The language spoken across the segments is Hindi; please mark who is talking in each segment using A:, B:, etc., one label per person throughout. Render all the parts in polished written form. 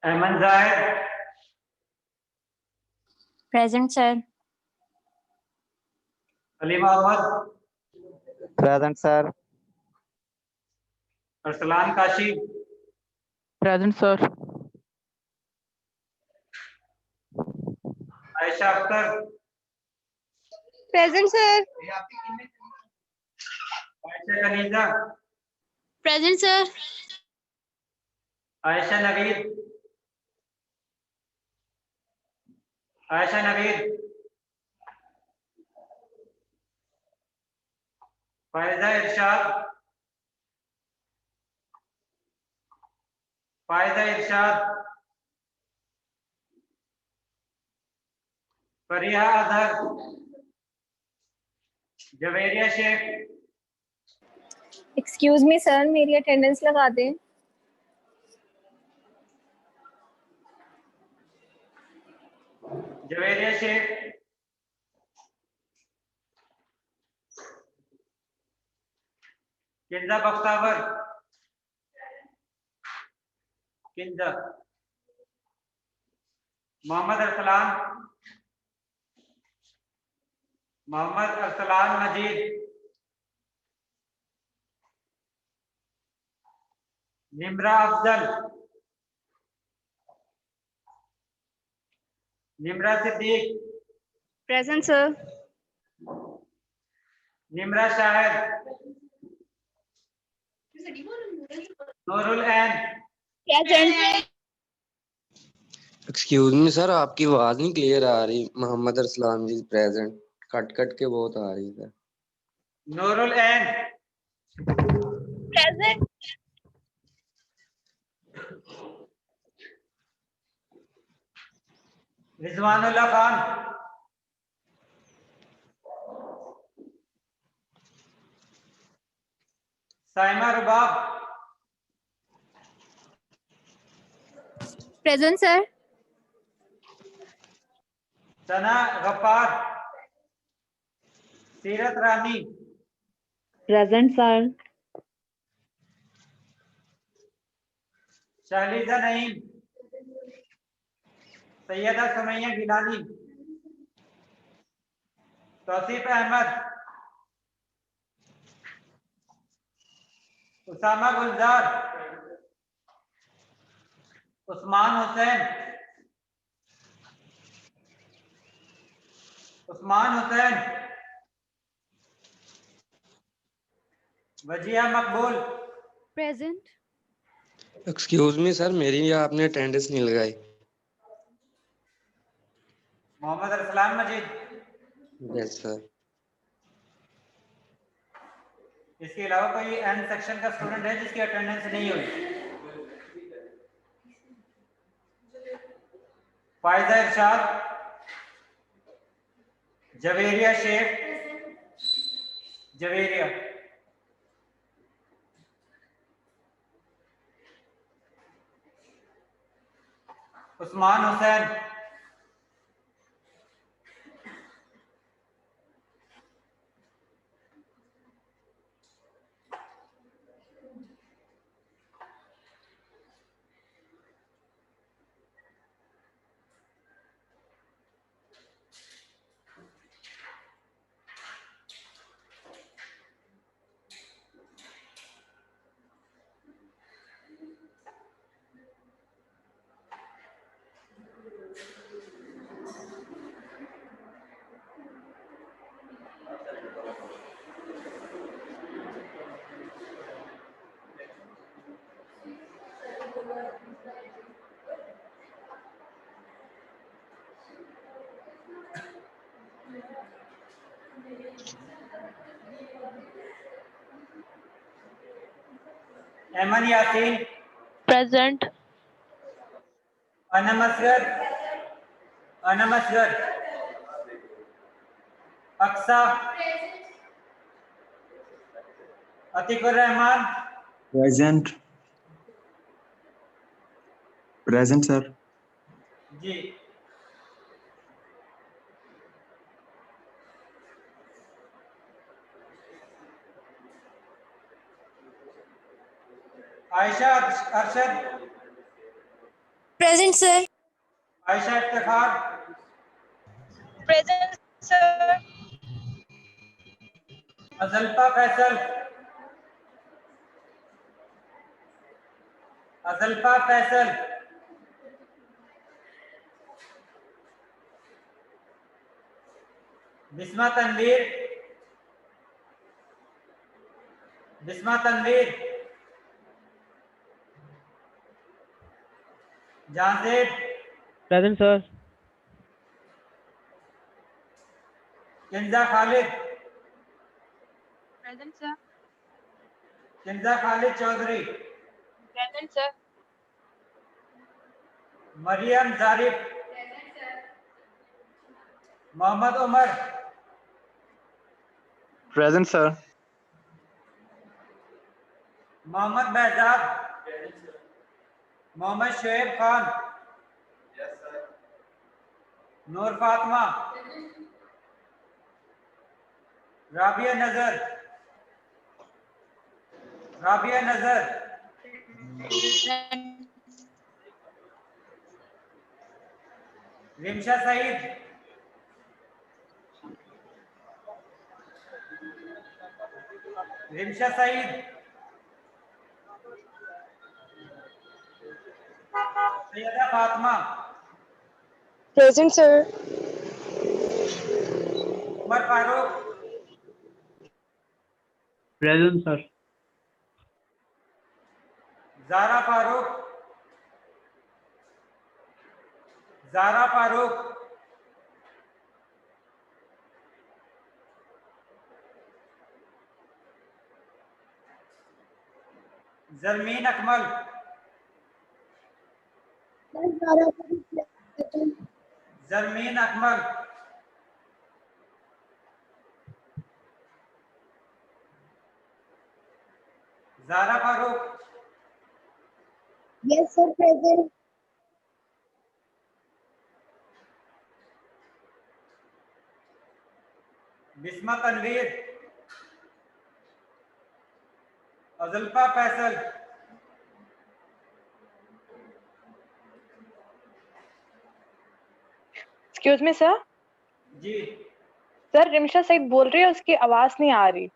A: Ahmad Zahid,
B: Present, sir.
A: Ali Mohammad,
C: Present, sir.
A: Arsalan Kashi,
D: Present, sir.
A: Ayesha Akhtar,
E: Present, sir.
A: Ayesha Khaleeja,
E: Present, sir.
A: Ayesha Naveed, Ayesha Naveed, Faiza Irshad, Faiza Irshad, Fariha Azhar, Javeria Sheikh,
F: excuse me sir, मेरी अटेंडेंस लगा दें।
A: Javeria Sheikh, Kinza Bakhtawar, Kinza, Mohammad Arsalan, Mohammad Arsalan Majeed, Nimra Afzal, Nimra Siddique,
E: Present, sir.
A: Nimra Shahid, Noorul Ain,
E: Present.
G: Excuse me sir, आपकी आवाज नहीं क्लियर आ रही। मोहम्मद अरसलान जी प्रेजेंट, कट कट के बहुत आ रही है।
A: नूरुल ऐन,
E: Present.
A: रिजवानुल्लाह खान, साइमा रुबाब,
F: प्रेजेंट सर।
A: सना गफ्फार, सीरत रानी,
B: Present, sir.
A: शाहलीजा नईम, सैयदा सुमैया गिलानी, तौसीफ अहमद, उसामा गुलजार, उस्मान हुसैन, उस्मान हुसैन, वजिया मकबूल,
E: Present.
G: एक्सक्यूज मी सर, मेरी आपने अटेंडेंस नहीं लगाई।
A: मोहम्मद अरसलान मजीद।
G: Yes sir.
A: इसके अलावा कोई एन सेक्शन का स्टूडेंट है जिसकी अटेंडेंस नहीं हुई? फायजा इरशाद, Javeria Sheikh, Javeria, Usman Hussain, Eman Yasin,
D: Present.
A: Anam Asghar, Anam Asghar, Aqsa, Atiqur Rahman,
H: Present. Present, sir.
A: जी, Ayesha Arshad,
E: Present, sir.
A: Ayesha Iftikhar,
D: Present, sir.
A: Ajalfa Faisal, Ajalfa Faisal, Bisma Tanveer, Bisma Tanveer, जांजेद,
I: Present, sir.
A: Kinza Khalid,
D: Present, sir.
A: Kinza Khalid Chaudhry,
D: Present, sir.
A: Maryam Zarif, Muhammad Umar,
C: Present, sir.
A: Muhammad Behzad, Muhammad Shoaib Khan, Noor Fatima, Rabia Nazar, Rabia Nazar, Rimsha Saeed, Rimsha Saeed, Syeda Fatima,
D: Present, sir.
A: Umar Farooq,
I: Present, sir.
A: Zara Farooq, Zara Farooq, Zarmeen Akmal, Zarmeen Akmal, Zara Farooq,
F: Yes, sir, present.
A: Bisma Tanveer, Ajalfa Faisal,
D: Excuse me, sir.
A: जी,
D: सर रिमशा सईद बोल रही है, उसकी आवाज नहीं आ रही.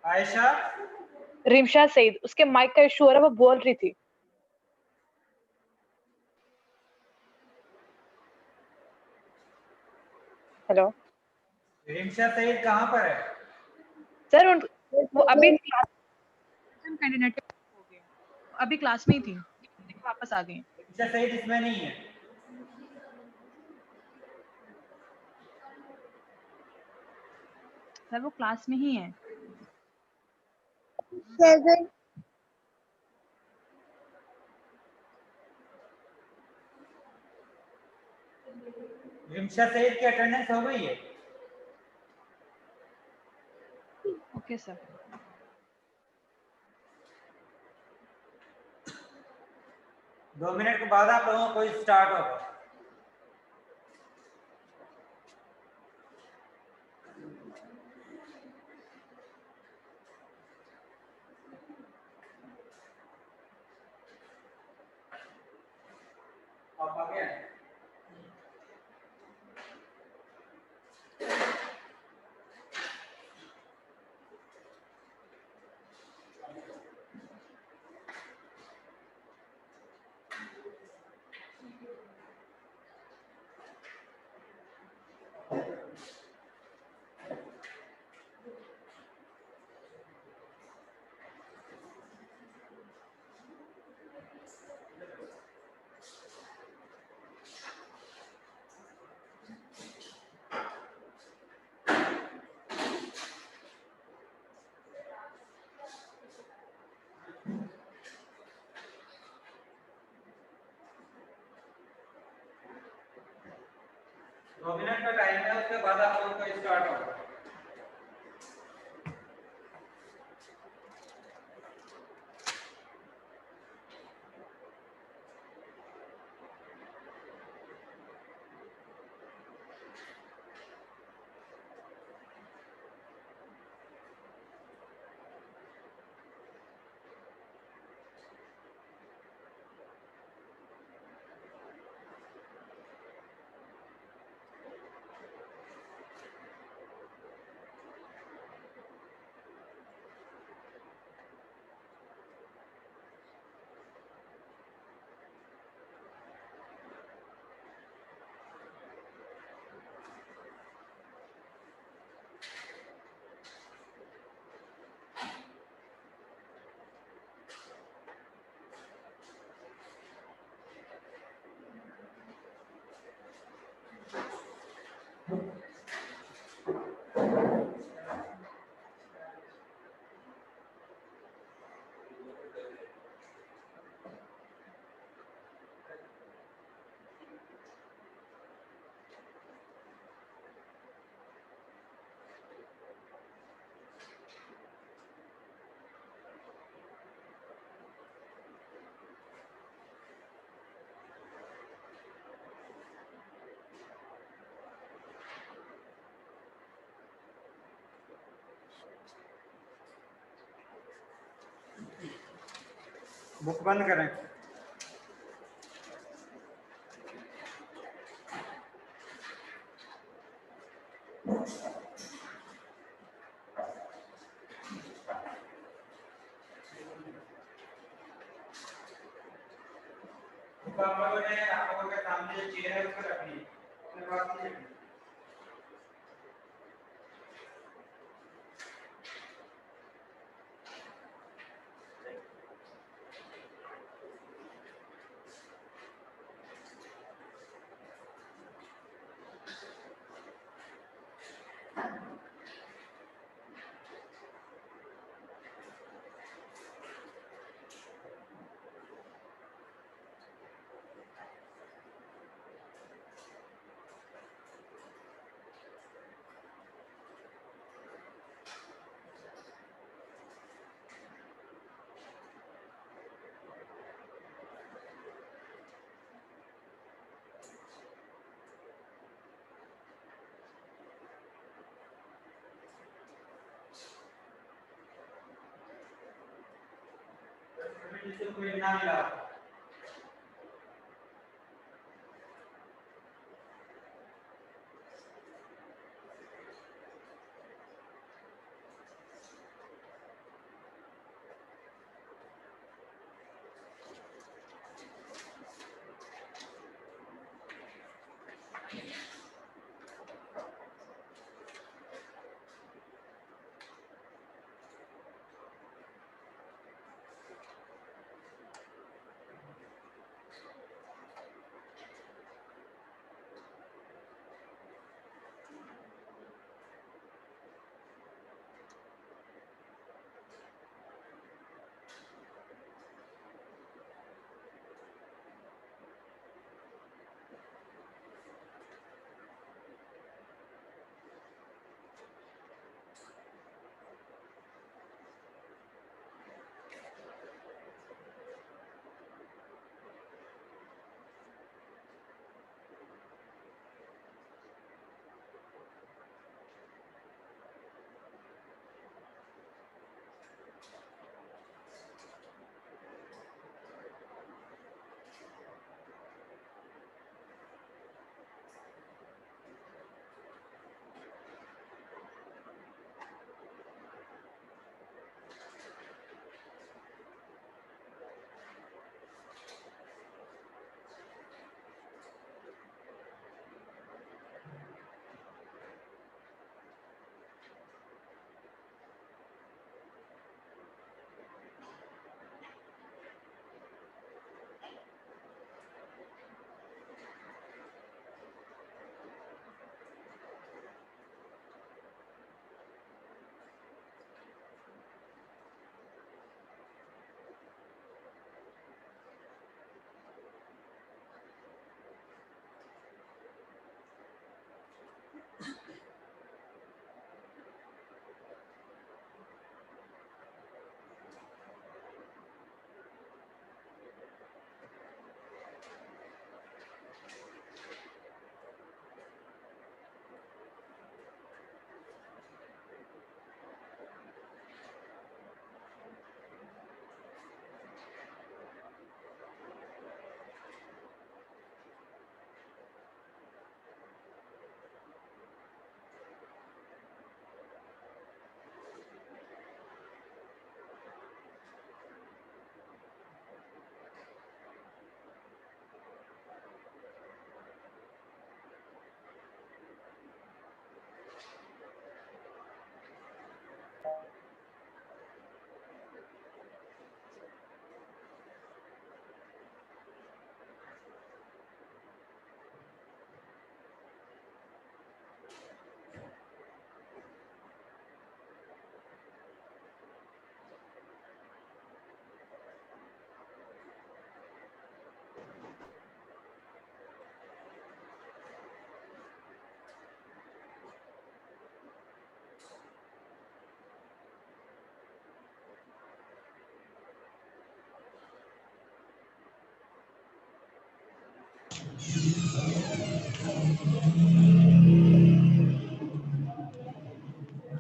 A: आयशा,
D: रिमशा सईद, उसके माइक का इशू हो रहा है, वो बोल रही थी. हेलो
A: रिमशा सईद कहाँ पर है?
D: सर, वो अभी क्लास कैंडिडेट हो गए, अभी क्लास में ही थी, वापस आ गई.
A: रिमशा सईद इसमें नहीं है।
D: सर वो क्लास में ही है.
F: Present.
A: रिमशा सईद की अटेंडेंस हो गई है?
D: Okay sir.
A: 2 मिनट के बाद आप लोगों को स्टार्ट होगा। आप आ गए? दो मिनट का टाइम है, उसके बाद आप लोगों का स्टार्ट होगा। बुक बंद करें। बुक आप लोगों के सामने जो चेयर है उस पर रखनी है, अपने पास नहीं रखनी। जिससे कोई इनाम मिला।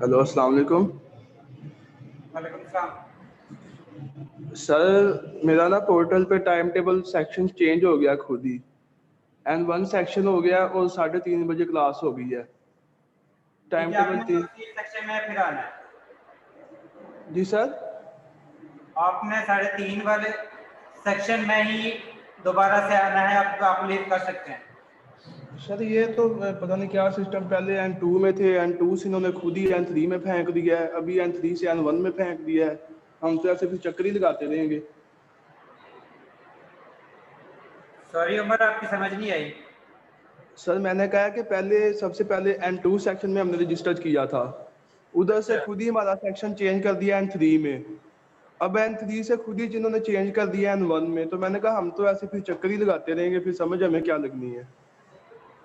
J: हेलो अस्सलाम वालेकुम।
A: वालेकुम सलाम।
J: सर मेरा ना पोर्टल पे टाइम टेबल सेक्शन चेंज हो गया खुद ही, N1 सेक्शन हो गया और 3:30 बजे क्लास हो गई है। टाइम
A: ठीक है,
J: टेबल
A: आपने उसी सेक्शन में फिर आना है।
J: जी सर,
A: आपने 3:30 वाले सेक्शन में ही दोबारा से आना है, आप लीव कर सकते हैं।
J: सर ये तो पता नहीं क्या सिस्टम, पहले N2 में थे, N2 से इन्होंने खुद ही N3 में फेंक दिया है, अभी N3 से N1 में फेंक दिया है। हम तो ऐसे फिर चक्कर ही लगाते रहेंगे।
A: सॉरी उमर, आपकी समझ नहीं आई।
J: सर मैंने कहा कि सबसे पहले N2 सेक्शन में हमने रजिस्टर किया था, उधर से खुद ही हमारा सेक्शन चेंज कर दिया N3 में, अब N3 से खुद ही जिन्होंने चेंज कर दिया N1 में। तो मैंने कहा हम तो ऐसे फिर चक्कर ही लगाते रहेंगे, फिर समझ हमें क्या लगनी है।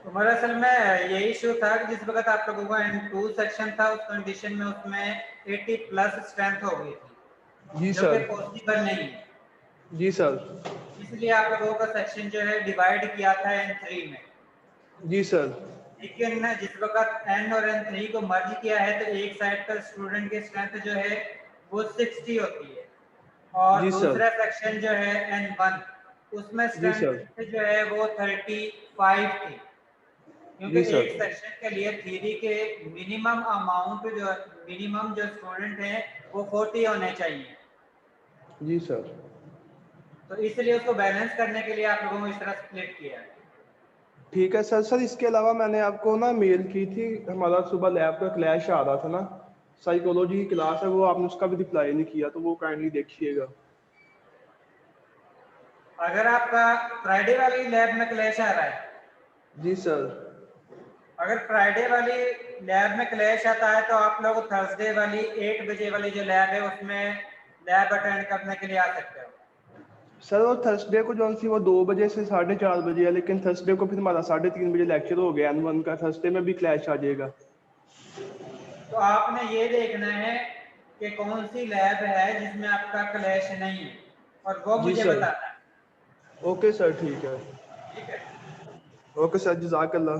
A: उमर असल में यही इशू था कि जिस वक्त आप लोगों का N2 सेक्शन था उस कंडीशन में उसमें 80 प्लस स्ट्रेंथ हो गई थी,
J: जी
A: जो
J: सर।
A: कि पॉसिबल नहीं है।
J: जी सर।
A: इसलिए आप लोगों का सेक्शन जो है डिवाइड किया था N3 में।
J: जी सर।
A: लेकिन जिस वक्त N और N3 को मर्ज किया है तो एक साइड का स्टूडेंट की स्ट्रेंथ जो है वो 60 होती है और
J: जी सर।
A: दूसरा सेक्शन जो है N1 उसमें
J: जी सर।
A: स्ट्रेंथ जो है वो 35 थी, क्योंकि
J: जी सर।
A: एक सेक्शन के लिए थ्योरी के मिनिमम जो स्टूडेंट हैं वो 40 होने चाहिए।
J: जी सर।
A: तो इसलिए उसको बैलेंस करने के लिए आप लोगों को इस तरह स्प्लिट किया है।
J: ठीक है सर। सर इसके अलावा मैंने आपको ना मेल की थी, हमारा सुबह लैब का क्लैश आ रहा था ना, साइकोलॉजी की क्लास है, वो आपने उसका भी रिप्लाई नहीं किया, तो वो काइंडली देखिएगा।
A: अगर आपका फ्राइडे वाली लैब में क्लैश आ रहा है,
J: जी सर।
A: अगर फ्राइडे वाली लैब में क्लैश आता है तो आप लोग थर्सडे वाली 8 बजे वाली जो लैब है उसमें लैब अटेंड करने के लिए आ सकते हो।
J: सर वो थर्सडे को जो सी वो 2 बजे से 4:30 बजे है, लेकिन थर्सडे को फिर हमारा 3:30 बजे लेक्चर हो गया N1 का, थर्सडे में भी क्लैश आ जाएगा।
A: तो आपने ये देखना है कि कौन सी लैब है जिसमें आपका क्लैश नहीं है और वो
J: जी
A: मुझे
J: सर।
A: बताना है।
J: ओके सर, ठीक है।
A: ठीक है।
J: ओके सर, जज़ाकल्लाह।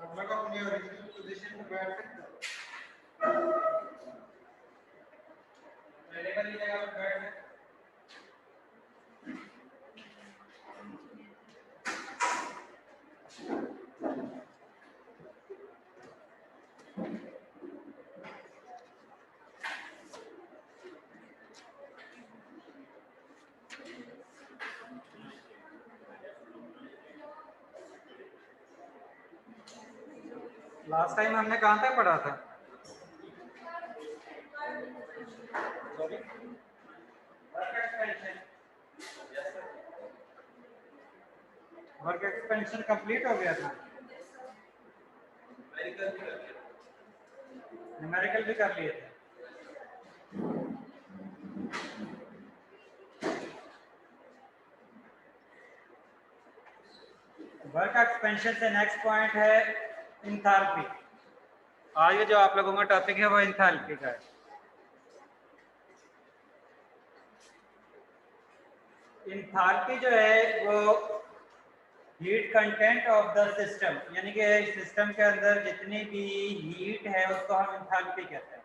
A: आप लोग अपनी ओरिजिनल पोजीशन पे बैठ सकते हो, पहले वाली जगह पर बैठ सकते हो। लास्ट टाइम हमने कहाँ तक पढ़ा था? वर्क एक्सपेंशन कंप्लीट हो गया था, न्यूमेरिकल भी कर लिए थे। वर्क एक्सपेंशन से नेक्स्ट पॉइंट है इंथैल्पी। आगे जो आप लोगों का टॉपिक है वो इंथैल्पी का है। इंथैल्पी जो है वो heat content of the system, यानी कि सिस्टम के अंदर जितनी भी हीट है उसको हम इंथैल्पी कहते हैं।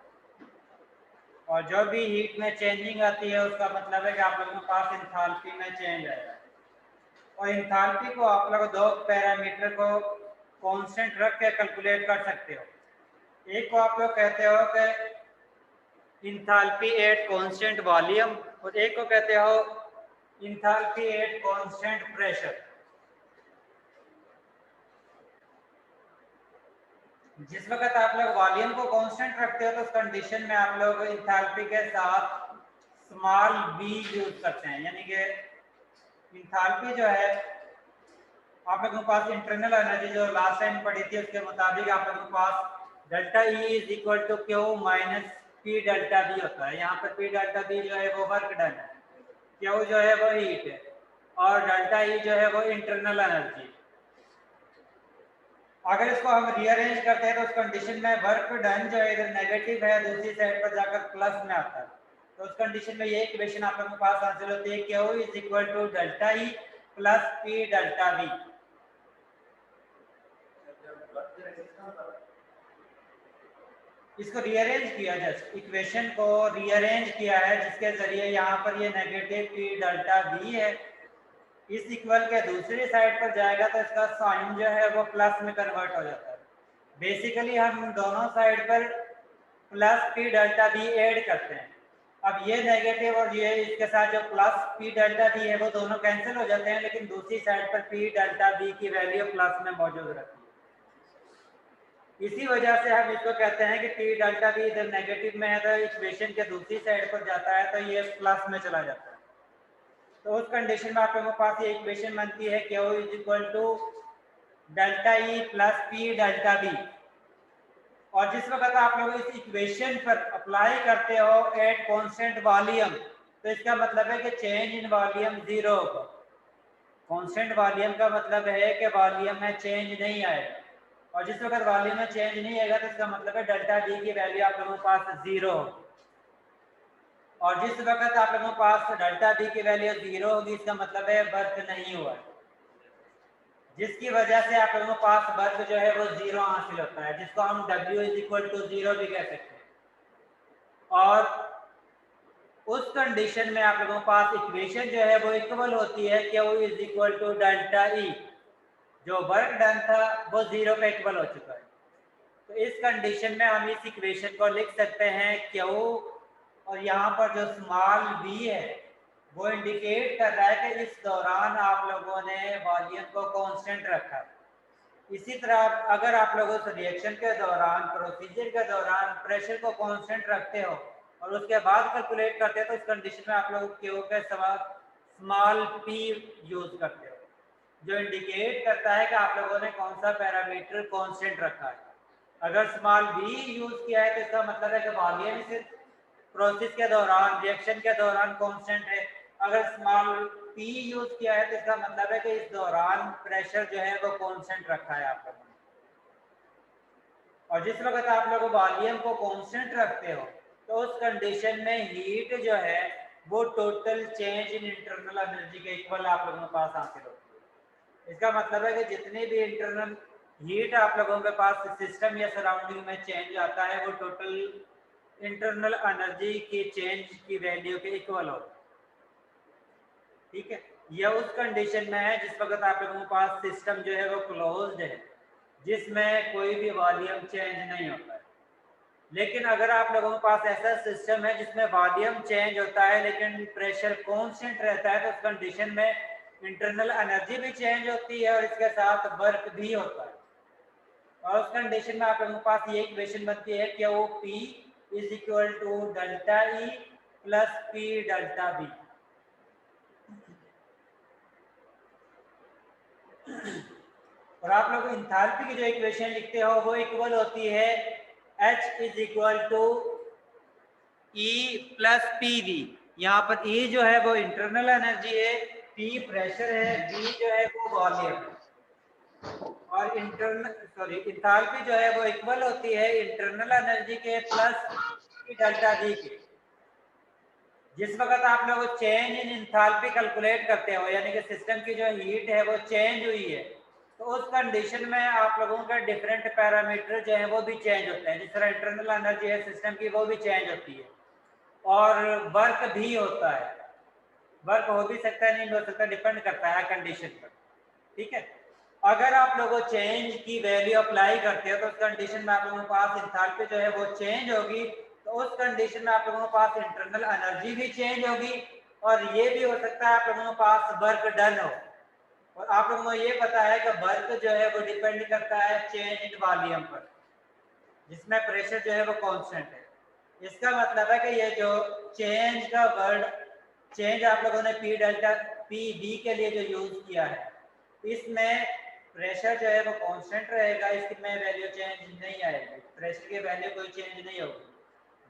A: और जो भी हीट में चेंजिंग आती है उसका मतलब है कि आप लोगों के पास इंथैल्पी में चेंज आएगा। और इंथैल्पी को आप लोग दो पैरामीटर को कांस्टेंट रख के कैलकुलेट कर सकते हो। एक को आप लोग कहते हो कि इंथैल्पी एट कांस्टेंट वॉल्यूम, और एक को कहते हो इंथैल्पी एट कांस्टेंट प्रेशर। जिस वक्त आप लोग वॉल्यूम को कांस्टेंट रखते हो तो उस कंडीशन में आप लोग इंथैल्पी के साथ स्मॉल b यूज करते हैं, यानी कि इंथैल्पी जो है आप लोगों के पास इंटरनल एनर्जी जो लास्ट टाइम पढ़ी थी उसके मुताबिक आप लोगों के पास delta E is equal to Q minus P delta V होता है। यहाँ पर पी डेल्टा बी जो है वो वर्क डन है, क्यू जो है वो हीट है और डेल्टा E जो है वो इंटरनल एनर्जी। अगर इसको हम रीअरेंज करते हैं तो उस कंडीशन में वर्क डन जो है इधर नेगेटिव है, दूसरी साइड पर जाकर प्लस में आता है। तो उस कंडीशन में ये इक्वेशन आप लोगों के पास हासिल होती है, Q is equal to delta E plus P delta V. इसको रीअरेंज किया, जस्ट इक्वेशन को रीअरेंज किया है जिसके जरिए यहाँ पर ये नेगेटिव पी डेल्टा बी है, इस इक्वल के दूसरी साइड पर जाएगा तो इसका साइन जो है वो प्लस में कन्वर्ट हो जाता है। बेसिकली हम दोनों साइड पर plus P delta V add करते हैं। अब ये नेगेटिव और ये इसके साथ जो प्लस पी डेल्टा बी है वो दोनों कैंसिल हो जाते हैं, लेकिन दूसरी साइड पर पी डेल्टा बी की वैल्यू प्लस में मौजूद रहती है। इसी वजह से हम इसको कहते हैं कि पी डेल्टा बी इधर नेगेटिव में है तो इक्वेशन के दूसरी साइड पर जाता है तो ये प्लस में चला जाता है। तो उस कंडीशन में आप लोगों के पास ये इक्वेशन बनती है Q is equal to delta E plus P delta V. और जिस वक्त आप लोग इस इक्वेशन पर अप्लाई करते हो एट कांस्टेंट वॉल्यूम तो इसका मतलब है कि चेंज इन वॉल्यूम जीरो होगा। कांस्टेंट वॉल्यूम का मतलब है कि वॉल्यूम में चेंज नहीं आएगा, और जिस वक्त वॉल्यूम में चेंज नहीं आएगा तो इसका मतलब है डेल्टा बी की वैल्यू आप लोगों के पास जीरो होगी। और जिस वक्त आप लोगों के पास डेल्टा बी की वैल्यू जीरो होगी इसका मतलब है वर्क नहीं हुआ है, जिसकी वजह से आप लोगों के पास वर्क जो है वो जीरो हासिल होता है, जिसको हम W is equal to zero भी कह सकते हैं। और उस कंडीशन में आप लोगों के पास इक्वेशन जो है वो इक्वल होती है Q is equal to delta E. जो वर्क डन था वो जीरो पे इक्वल हो चुका है। तो इस कंडीशन में हम इस इक्वेशन को लिख सकते हैं Q, और यहाँ पर जो स्मॉल v है वो इंडिकेट कर रहा है कि इस दौरान आप लोगों ने वॉल्यूम को कांस्टेंट रखा। इसी तरह अगर आप लोग उस रिएक्शन के दौरान प्रोसीजर के दौरान प्रेशर को कांस्टेंट रखते हो और उसके बाद कैलकुलेट करते हो तो उस कंडीशन में आप लोग क्यू के स्मॉल p यूज करते हो, जो इंडिकेट करता है कि आप लोगों ने कौन सा पैरामीटर कांस्टेंट रखा है। अगर स्मॉल v यूज किया है तो इसका मतलब है कि वॉल्यूम सिर्फ प्रोसेस के दौरान रिएक्शन के दौरान कांस्टेंट है। अगर स्मॉल p यूज किया है तो इसका मतलब है कि इस दौरान प्रेशर जो है वो कांस्टेंट रखा है आप लोगों ने। और जिस वक्त आप लोग वॉल्यूम को कांस्टेंट रखते हो तो उस कंडीशन में हीट जो है वो total change in internal energy के इक्वल आप लोगों के पास हासिल होती है। इसका मतलब है कि जितनी भी इंटरनल हीट आप लोगों के पास सिस्टम या सराउंडिंग में चेंज आता है वो टोटल इंटरनल एनर्जी की चेंज की वैल्यू के इक्वल होता है। ठीक है, यह उस कंडीशन में है जिस वक्त आप लोगों के पास सिस्टम जो है वो क्लोज्ड है, जिसमें कोई भी वॉल्यूम चेंज नहीं होता है। लेकिन अगर आप लोगों के पास ऐसा सिस्टम है जिसमें वॉल्यूम चेंज होता है लेकिन प्रेशर कांस्टेंट रहता है तो उस कंडीशन में इंटरनल एनर्जी भी चेंज होती है और इसके साथ वर्क भी होता है। और उस कंडीशन में आप लोगों के पास ये इक्वेशन बनती है कि वो P is equal to delta E plus P delta V. और आप लोग इंथैल्पी की जो इक्वेशन लिखते हो वो इक्वल होती है H is equal to E plus P V. यहाँ पर E जो है वो इंटरनल एनर्जी है, P प्रेशर है, V जो है वो वॉल्यूम है। और इंथैल्पी जो है वो इक्वल होती है इंटरनल एनर्जी के प्लस डेल्टा वी के। जिस वक्त आप लोग चेंज इन इंथैल्पी कैलकुलेट करते हो यानी कि सिस्टम की जो हीट है वो चेंज हुई है तो उस कंडीशन में आप लोगों के डिफरेंट पैरामीटर जो है वो भी चेंज होते हैं। जिस तरह इंटरनल एनर्जी है सिस्टम की वो भी चेंज होती है और वर्क भी होता है। वर्क हो भी सकता है नहीं हो सकता, डिपेंड करता है कंडीशन पर। ठीक है, अगर आप लोग चेंज की वैल्यू अप्लाई करते हो तो उस कंडीशन में आप लोगों के पास इंथैल्पी जो है वो चेंज होगी, तो उस कंडीशन में आप लोगों के पास इंटरनल एनर्जी भी चेंज होगी और ये भी हो सकता है आप लोगों के पास वर्क डन हो। और आप लोगों को ये पता है कि वर्क जो है वो डिपेंड करता है चेंज इन वॉल्यूम पर। जिसमें प्रेशर जो है वो कांस्टेंट है। इसका मतलब है कि ये जो चेंज का वर्ड चेंज आप लोगों ने पी डेल्टा पी डी के लिए जो यूज किया है, इसमें प्रेशर जो है वो कांस्टेंट रहेगा, इसमें वैल्यू चेंज नहीं आएगी, प्रेशर की वैल्यू कोई चेंज नहीं होगी,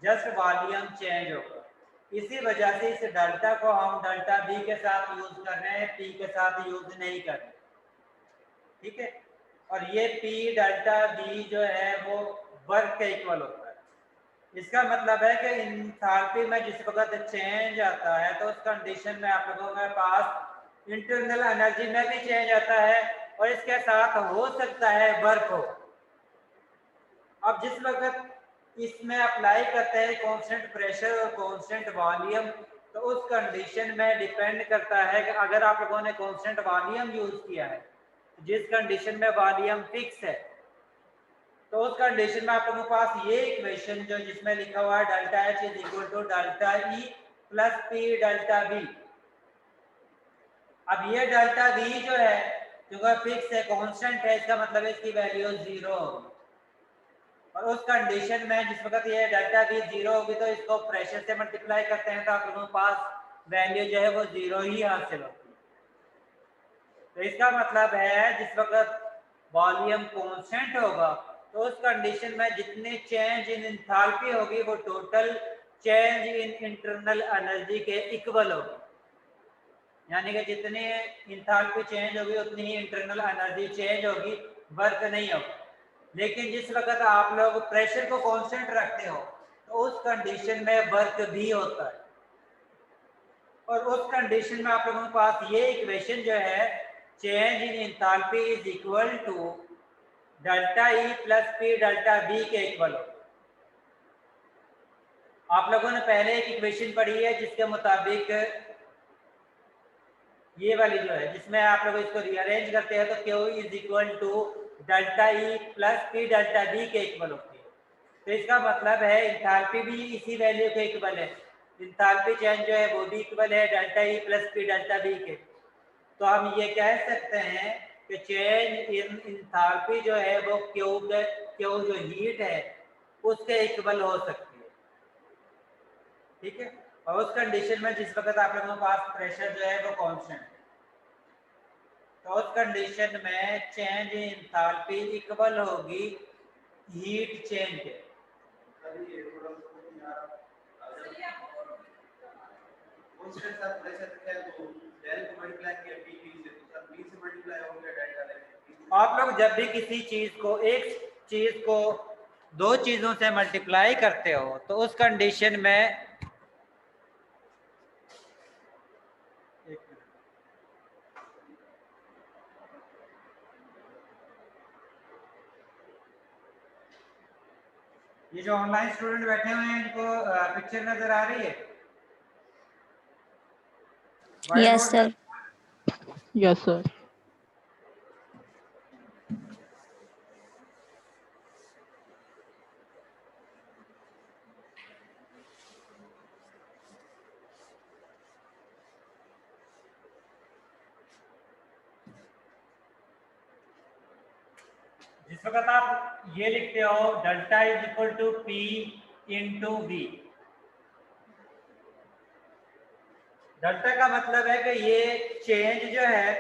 A: जस्ट वॉल्यूम चेंज होगा। इसी वजह से इस डेल्टा को हम डेल्टा बी के साथ यूज कर रहे हैं, पी के साथ यूज नहीं कर रहे, ठीक है। और ये पी डेल्टा बी जो है वो वर्क के इक्वल होता है। इसका मतलब है कि इंथैल्पी में जिस वक्त चेंज आता है तो उस कंडीशन में आप लोगों के पास इंटरनल एनर्जी में भी चेंज आता है और इसके साथ हो सकता है वर्क हो। अब जिस वक्त इसमें अप्लाई करते हैं कांस्टेंट प्रेशर और कांस्टेंट वॉल्यूम, तो उस कंडीशन में डिपेंड करता है कि अगर आप लोगों ने कांस्टेंट वॉल्यूम यूज किया है, जिस कंडीशन में वॉल्यूम फिक्स है, तो उस कंडीशन में आप लोगों के पास ये इक्वेशन जो जिसमें लिखा हुआ है delta H is equal to delta E plus P delta V. अब ये डेल्टा बी जो है क्योंकि फिक्स है, कांस्टेंट है, इसका मतलब है इसकी वैल्यू 0 होगी। और उस कंडीशन में जिस वक्त ये डेल्टा बी 0 होगी तो इसको प्रेशर से मल्टीप्लाई करते हैं तो आप लोगों के पास वैल्यू जो है वो 0 ही हासिल होती है। तो इसका मतलब है जिस वक्त वॉल्यूम कांस्टेंट होगा तो उस कंडीशन में जितनी चेंज इन एंथैल्पी होगी वो total change in internal energy के इक्वल होगी, यानी कि जितनी एंथैल्पी चेंज होगी उतनी ही इंटरनल एनर्जी चेंज होगी, वर्क नहीं होगा। लेकिन जिस वक्त आप लोग प्रेशर को कांस्टेंट रखते हो तो उस कंडीशन में वर्क भी होता है। और उस कंडीशन में आप लोगों के पास ये इक्वेशन जो है change in enthalpy is equal to delta E plus P delta V के इक्वल हो। आप लोगों ने पहले एक इक्वेशन पढ़ी है जिसके मुताबिक ये वाली जो है जिसमें आप लोग इसको रीअरेंज करते हैं तो Q is equal to delta E plus P delta V के इक्वल होती है। तो इसका मतलब है एंथैल्पी भी इसी वैल्यू के इक्वल है, एंथैल्पी चेंज जो है वो भी इक्वल है delta E plus P delta V के। तो हम ये कह सकते हैं कि चेंज इन एंथैल्पी जो है वो क्यू जो हीट है उसके इक्वल हो सकती है, ठीक है। और उस कंडीशन में जिस वक्त आप लोगों के पास प्रेशर जो है वो कांस्टेंट है तो उस कंडीशन में चेंज इन एंथैल्पी इक्वल होगी हीट चेंज के। आप लोग जब भी किसी चीज को एक चीज को दो चीजों से मल्टीप्लाई करते हो तो उस कंडीशन में ये जो ऑनलाइन स्टूडेंट बैठे हुए हैं इनको पिक्चर नजर आ रही है?
B: Yes sir.
I: Yes sir.
A: जिस वक्त आप ये लिखते हो delta is equal to P into V, delta का मतलब है कि ये चेंज जो है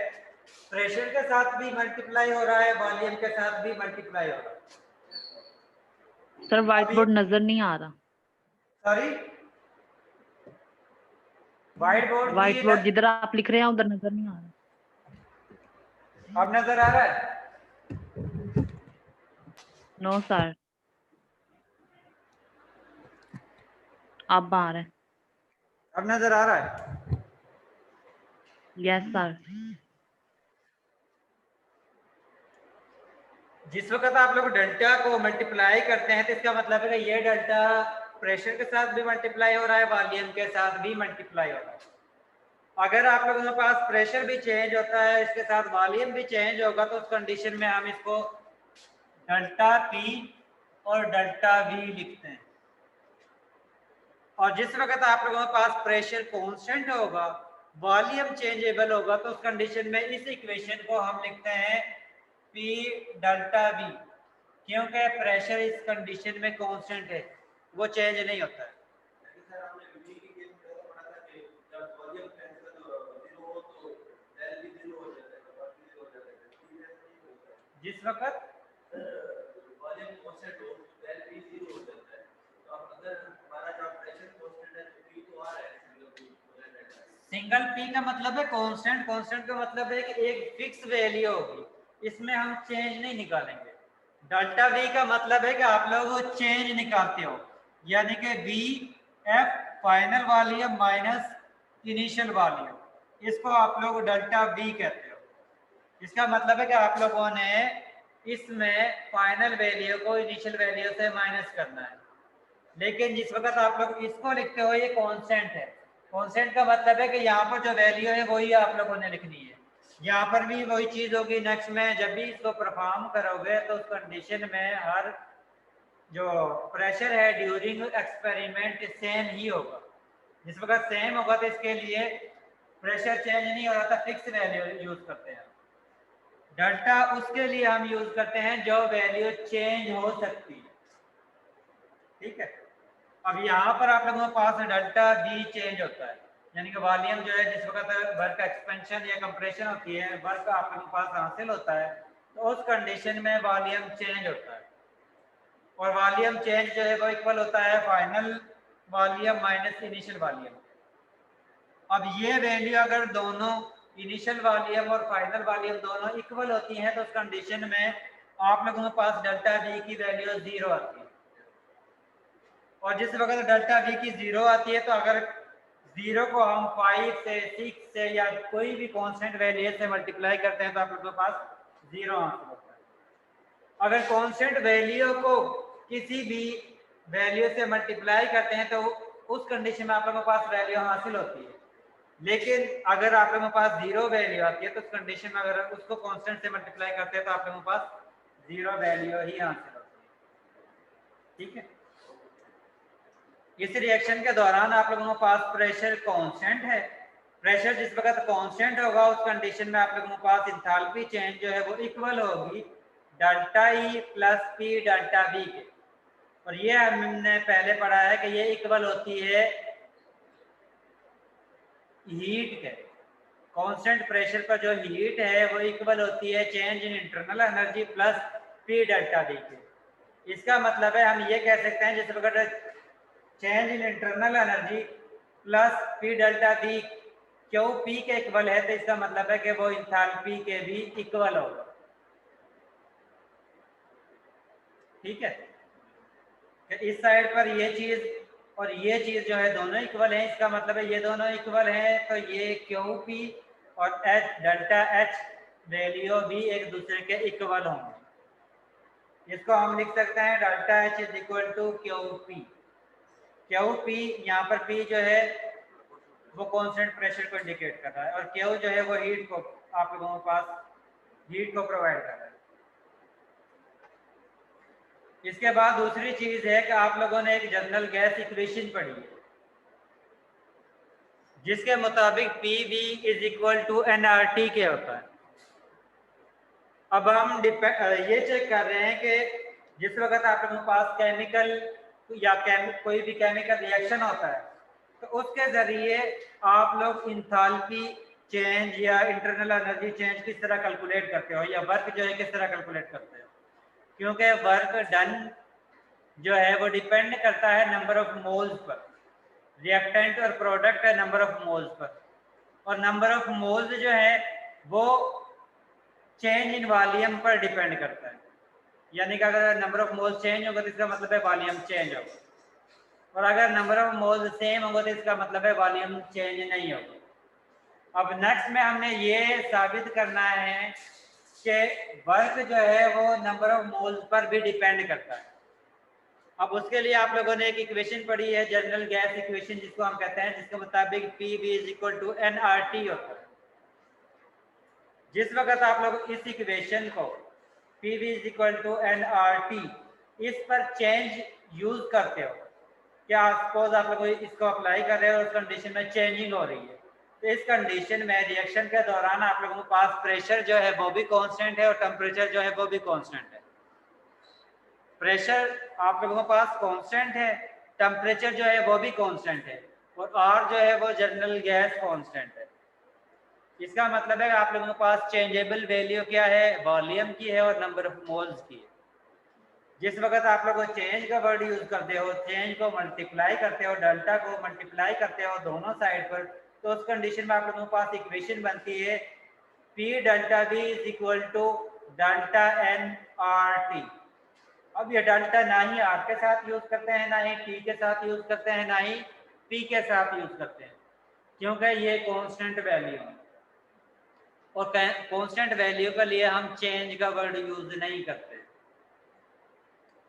A: प्रेशर के साथ भी मल्टीप्लाई हो रहा है, वॉल्यूम के साथ भी मल्टीप्लाई हो रहा है।
B: सर व्हाइट बोर्ड नजर नहीं आ रहा।
A: सॉरी, व्हाइट
B: बोर्ड जिधर आप लिख रहे हैं उधर नजर नहीं आ रहा।
A: अब नजर आ रहा है?
B: नो सर, अब आ रहा है।
A: अब नजर आ रहा है?
B: Yes sir.
A: जिस वक्त आप लोग डेल्टा को मल्टीप्लाई करते हैं तो इसका मतलब है कि ये डेल्टा प्रेशर के साथ भी मल्टीप्लाई हो रहा है, वॉल्यूम के साथ भी मल्टीप्लाई हो रहा है। अगर आप लोगों के पास प्रेशर भी चेंज होता है, इसके साथ वॉल्यूम भी चेंज होगा, तो उस कंडीशन में हम इसको डेल्टा पी और डेल्टा वी लिखते हैं। और जिस वक्त आप लोगों के पास प्रेशर कांस्टेंट होगा, वॉल्यूम चेंजेबल होगा, तो उस कंडीशन में इस इक्वेशन को हम लिखते हैं पी डेल्टा वी, क्योंकि प्रेशर इस कंडीशन में कांस्टेंट है, वो चेंज नहीं होता है। जिस वक्त सिंगल पी का मतलब है कांस्टेंट, कांस्टेंट का मतलब है कि एक फिक्स वैल्यू होगी, इसमें हम चेंज नहीं निकालेंगे। डेल्टा वी का मतलब है कि आप लोग चेंज निकालते हो, यानी कि V F final volume minus initial volume, इसको आप लोग डेल्टा वी कहते हो। इसका मतलब है कि आप लोगों ने इसमें फाइनल वैल्यू को इनिशियल वैल्यू से माइनस करना है। लेकिन जिस वक्त आप लोग इसको लिखते हो ये कांस्टेंट है, कांस्टेंट का मतलब है कि यहाँ पर जो वैल्यू है वही आप लोगों ने लिखनी है, यहाँ पर भी वही चीज होगी। नेक्स्ट में जब भी इसको परफॉर्म करोगे तो उस कंडीशन में हर जो प्रेशर है ड्यूरिंग एक्सपेरिमेंट सेम ही होगा। जिस वक्त सेम होगा तो इसके लिए प्रेशर चेंज नहीं हो रहा था, फिक्स वैल्यू यूज करते हैं। डेल्टा उसके लिए हम यूज करते हैं जो वैल्यू चेंज हो सकती है, ठीक है। अब यहाँ पर आप लोगों के पास डेल्टा वी चेंज होता है, यानी कि वॉल्यूम जो है जिस वक्त वर्क एक्सपेंशन या कंप्रेशन होती है, वर्क आप लोगों के पास हासिल होता है, तो उस कंडीशन में वॉल्यूम चेंज होता है। और वॉल्यूम चेंज जो है वो इक्वल होता है final volume minus initial volume. अब ये वैल्यू अगर दोनों इनिशियल वॉल्यूम और फाइनल वॉल्यूम दोनों इक्वल होती हैं तो उस कंडीशन में आप लोगों के पास डेल्टा वी की वैल्यू 0 आती है। और जिस वक्त डेल्टा वी की 0 आती है तो अगर 0 को हम 5 से 6 से या कोई भी कांस्टेंट वैल्यू से मल्टीप्लाई करते हैं तो आप लोगों के पास 0 आंसर होता है। अगर कांस्टेंट वैल्यू को किसी भी वैल्यू से मल्टीप्लाई करते हैं तो उस कंडीशन में आप लोगों के पास वैल्यू हासिल होती है। लेकिन अगर आप लोगों के पास 0 वैल्यू आती है तो उस कंडीशन में अगर उसको कांस्टेंट से मल्टीप्लाई करते हैं तो आप लोगों के पास 0 वैल्यू ही हासिल होती है, ठीक है। इस रिएक्शन के दौरान आप लोगों के पास प्रेशर कांस्टेंट है। प्रेशर जिस वक्त कांस्टेंट होगा उस कंडीशन में आप लोगों के पास इंथैल्पी चेंज जो है वो इक्वल होगी delta E plus P delta we के। और ये हमने पहले पढ़ा है कि ये इक्वल होती है हीट के, कांस्टेंट प्रेशर पर जो हीट है वो इक्वल होती है change in internal energy plus P delta we के। इसका मतलब है हम ये कह सकते हैं जिस वक्त change in internal energy plus P delta we Q P के इक्वल है तो इसका मतलब है कि वो इंथैल्पी के भी इक्वल होगा, ठीक है। इस साइड पर ये चीज और ये चीज जो है दोनों इक्वल हैं, इसका मतलब है ये दोनों इक्वल हैं तो ये क्यू पी और एच डेल्टा एच वैल्यू भी एक दूसरे के इक्वल होंगे। इसको हम लिख सकते हैं delta H is equal to Q P. Q P यहाँ पर पी जो है वो कांस्टेंट प्रेशर को इंडिकेट कर रहा है और क्यू जो है वो हीट को आप लोगों के पास हीट को प्रोवाइड कर रहा है। इसके बाद दूसरी चीज है कि आप लोगों ने एक जनरल गैस इक्वेशन पढ़ी है जिसके मुताबिक P V is equal to NRT के होता है। अब हम ये चेक कर रहे हैं कि जिस वक्त आप लोगों के पास केमिकल या कोई भी केमिकल रिएक्शन होता है तो उसके जरिए आप लोग इंथैल्पी चेंज या इंटरनल एनर्जी चेंज किस तरह कैलकुलेट करते हो या वर्क जो है किस तरह कैलकुलेट करते हो, क्योंकि वर्क डन जो है वो डिपेंड करता है number of moles per. Reactant और प्रोडक्ट है नंबर ऑफ मोल्स पर, और नंबर ऑफ मोल्स जो है वो चेंज इन वॉल्यूम पर डिपेंड करता है। यानी कि अगर नंबर ऑफ मोल्स चेंज होगा तो इसका मतलब है वॉल्यूम चेंज होगा, और अगर नंबर ऑफ मोल्स सेम होगा तो इसका मतलब है वॉल्यूम चेंज नहीं होगा। अब नेक्स्ट में हमने ये साबित करना है कि वर्क जो है वो नंबर ऑफ मोल्स पर भी डिपेंड करता है। अब उसके लिए आप लोगों ने एक इक्वेशन पढ़ी है जनरल गैस इक्वेशन जिसको हम कहते हैं, जिसके मुताबिक P V is equal to N R T होता है। जिस वक्त आप लोग इस इक्वेशन को P V is equal to N R T इस पर चेंज यूज करते हो, क्या सपोज आप लोग इसको अप्लाई कर रहे हो उस कंडीशन में चेंजिंग हो रही है, तो इस कंडीशन में रिएक्शन के दौरान आप लोगों के पास प्रेशर जो है वो भी कांस्टेंट है और टेम्परेचर जो है वो भी कांस्टेंट है। प्रेशर आप लोगों के पास कांस्टेंट है, टेम्परेचर जो है वो भी कांस्टेंट है, और आर जो है वो जनरल गैस कांस्टेंट है। इसका मतलब है आप लोगों के पास चेंजेबल वैल्यू क्या है, वॉल्यूम की है और नंबर ऑफ मोल्स की है। जिस वक्त आप लोग चेंज का वर्ड यूज करते हो, चेंज को मल्टीप्लाई करते हो, डेल्टा को मल्टीप्लाई करते हो दोनों साइड पर, तो उस कंडीशन में आप लोगों के पास इक्वेशन बनती है P delta V is equal to delta N RT। अब ये डेल्टा ना ही R के साथ यूज करते हैं, ना ही T के साथ यूज करते हैं, ना ही P के साथ यूज करते हैं, क्योंकि ये कांस्टेंट वैल्यू है और कांस्टेंट वैल्यू के लिए हम चेंज का वर्ड यूज नहीं करते।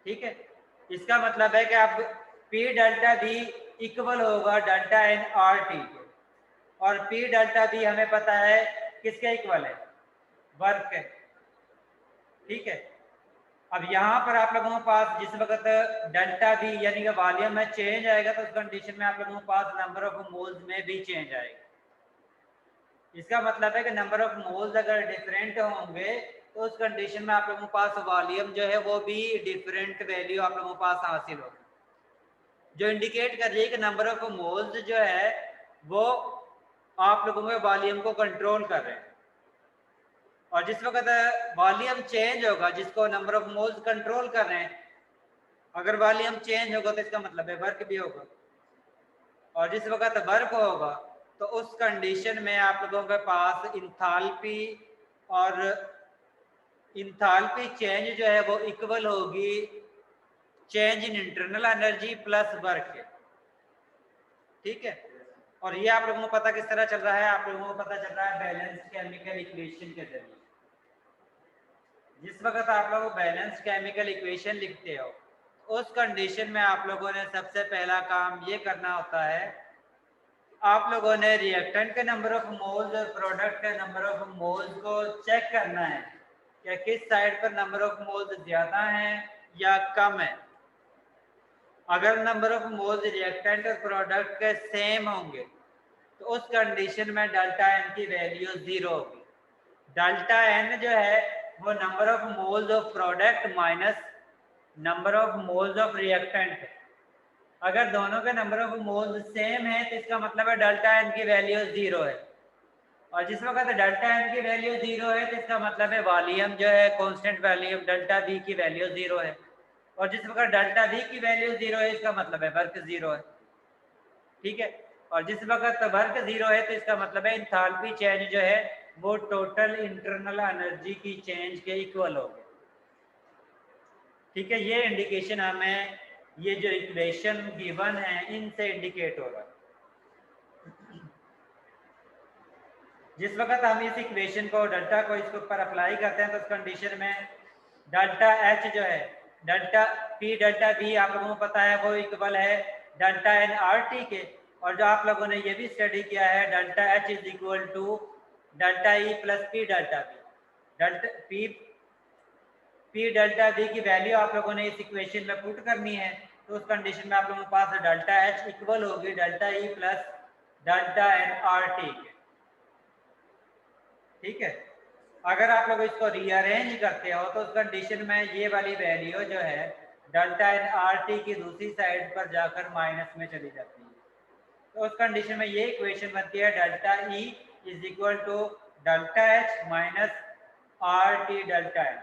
A: ठीक है, इसका मतलब है कि अब P डेल्टा V इक्वल होगा डेल्टा N RT के, और P डेल्टा V हमें पता है किसके इक्वल है, वर्क के। ठीक है, अब यहाँ पर आप लोगों के पास जिस वक्त डेल्टा V यानी कि वॉल्यूम में चेंज आएगा तो उस कंडीशन में आप लोगों के पास नंबर ऑफ मोल्स में भी चेंज आएगा। इसका मतलब है कि नंबर ऑफ मोल्स अगर डिफरेंट होंगे तो उस कंडीशन में आप लोगों के पास वॉल्यूम जो है वो भी डिफरेंट वैल्यू आप लोगों के पास हासिल होगी, जो इंडिकेट कर रही है कि नंबर ऑफ मोल्स जो है वो आप लोगों के वॉल्यूम को कंट्रोल कर रहे हैं। और जिस वक्त वॉल्यूम चेंज होगा, जिसको नंबर ऑफ मोल्स कंट्रोल कर रहे हैं, अगर वॉल्यूम चेंज होगा तो इसका मतलब है वर्क भी होगा, और जिस वक्त वर्क होगा तो उस कंडीशन में आप लोगों के पास इंथाल्पी और इंथाल्पी चेंज जो है वो इक्वल होगी change in internal energy plus work के। ठीक है, और ये आप लोगों को पता किस तरह चल रहा है, आप लोगों को पता चल रहा है बैलेंस्ड केमिकल इक्वेशन के जरिए। जिस वक्त आप लोग बैलेंस्ड केमिकल इक्वेशन लिखते हो उस कंडीशन में आप लोगों ने सबसे पहला काम ये करना होता है, आप लोगों ने रिएक्टेंट के नंबर ऑफ मोल्स और प्रोडक्ट के नंबर ऑफ मोल्स को चेक करना है कि किस साइड पर नंबर ऑफ मोल्स ज़्यादा हैं या कम है। अगर नंबर ऑफ मोल्स रिएक्टेंट और प्रोडक्ट के सेम होंगे तो उस कंडीशन में डेल्टा एन की वैल्यू 0 होगी। डेल्टा एन जो है वो number of moles of product minus number of moles of reactant है। अगर दोनों के नंबर ऑफ मोल्स सेम है तो इसका मतलब है डेल्टा एन की वैल्यू 0 है, और जिस वक्त डेल्टा एन की वैल्यू 0 है तो इसका मतलब है वॉल्यूम जो है कांस्टेंट वॉल्यूम डेल्टा V की वैल्यू 0 है, और जिस वक्त डेल्टा V की वैल्यू 0 है इसका मतलब है वर्क 0 है। ठीक है, और जिस वक्त वर्क 0 है तो इसका मतलब है इंथाल्पी चेंज जो है वो टोटल इंटरनल एनर्जी की चेंज के इक्वल होगी। ठीक है, ये इंडिकेशन हमें ये जो इक्वेशन गिवन है इनसे इंडिकेट हो रहा है। जिस वक्त हम इस इक्वेशन को डेल्टा को इसके ऊपर अप्लाई करते हैं तो उस कंडीशन में डेल्टा H जो है डेल्टा P डेल्टा V आप लोगों को पता है वो इक्वल है डेल्टा N RT के, और जो आप लोगों ने ये भी स्टडी किया है delta H is equal to delta E plus P delta V। Delta P delta V की वैल्यू आप लोगों ने इस इक्वेशन में पुट करनी है, तो उस कंडीशन में आप लोगों के पास डेल्टा H इक्वल होगी delta E plus delta N RT के। ठीक है, अगर आप लोग इसको रीअरेंज करते हो तो उस कंडीशन में ये वाली वैल्यू जो है डेल्टा N RT की दूसरी साइड पर जाकर माइनस में चली जाती है, तो उस कंडीशन में ये इक्वेशन बनती है delta E is equal to delta H minus RT delta N।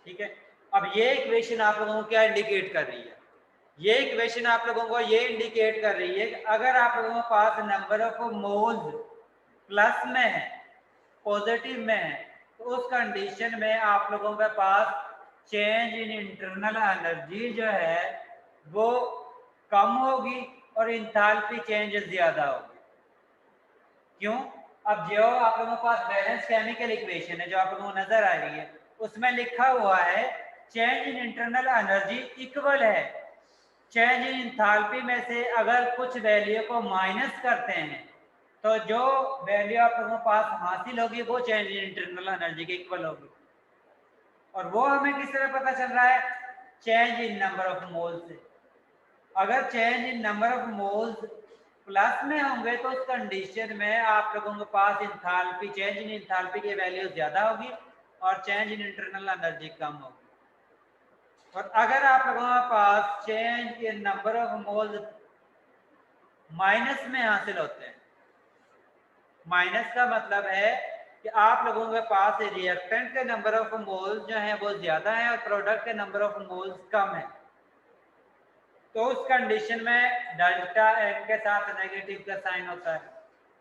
A: ठीक है, अब ये इक्वेशन आप लोगों को क्या इंडिकेट कर रही है, ये इक्वेशन आप लोगों को ये इंडिकेट कर रही है कि अगर आप लोगों के पास नंबर ऑफ मोल्स प्लस में है, पॉजिटिव में है, तो उस कंडीशन में आप लोगों के पास चेंज इन इंटरनल एनर्जी जो है वो कम होगी और इंथाल्पी चेंज ज्यादा होगी। क्यों? अब जो आप लोगों के पास बैलेंस केमिकल इक्वेशन है जो आप लोगों को नजर आ रही है उसमें लिखा हुआ है change in internal energy equal है चेंज इन इंथाल्पी में से अगर कुछ वैल्यू को माइनस करते हैं तो जो वैल्यू आप लोगों के पास हासिल होगी वो चेंज इन इंटरनल एनर्जी के इक्वल होगी, और वो हमें किस तरह पता चल रहा है, change in number of moles से। अगर change in number of moles plus में होंगे तो उस कंडीशन में आप लोगों के पास इंथाल्पी चेंज इन इंथाल्पी की वैल्यू ज्यादा होगी और चेंज इन इंटरनल एनर्जी कम होगी। और अगर आप लोगों के पास change in number of moles minus में हासिल होते हैं, माइनस का मतलब है कि आप लोगों के पास रिएक्टेंट के नंबर ऑफ मोल्स जो हैं वो ज्यादा है और प्रोडक्ट के नंबर ऑफ मोल्स कम है, तो उस कंडीशन में डेल्टा एन के साथ नेगेटिव का साइन होता है।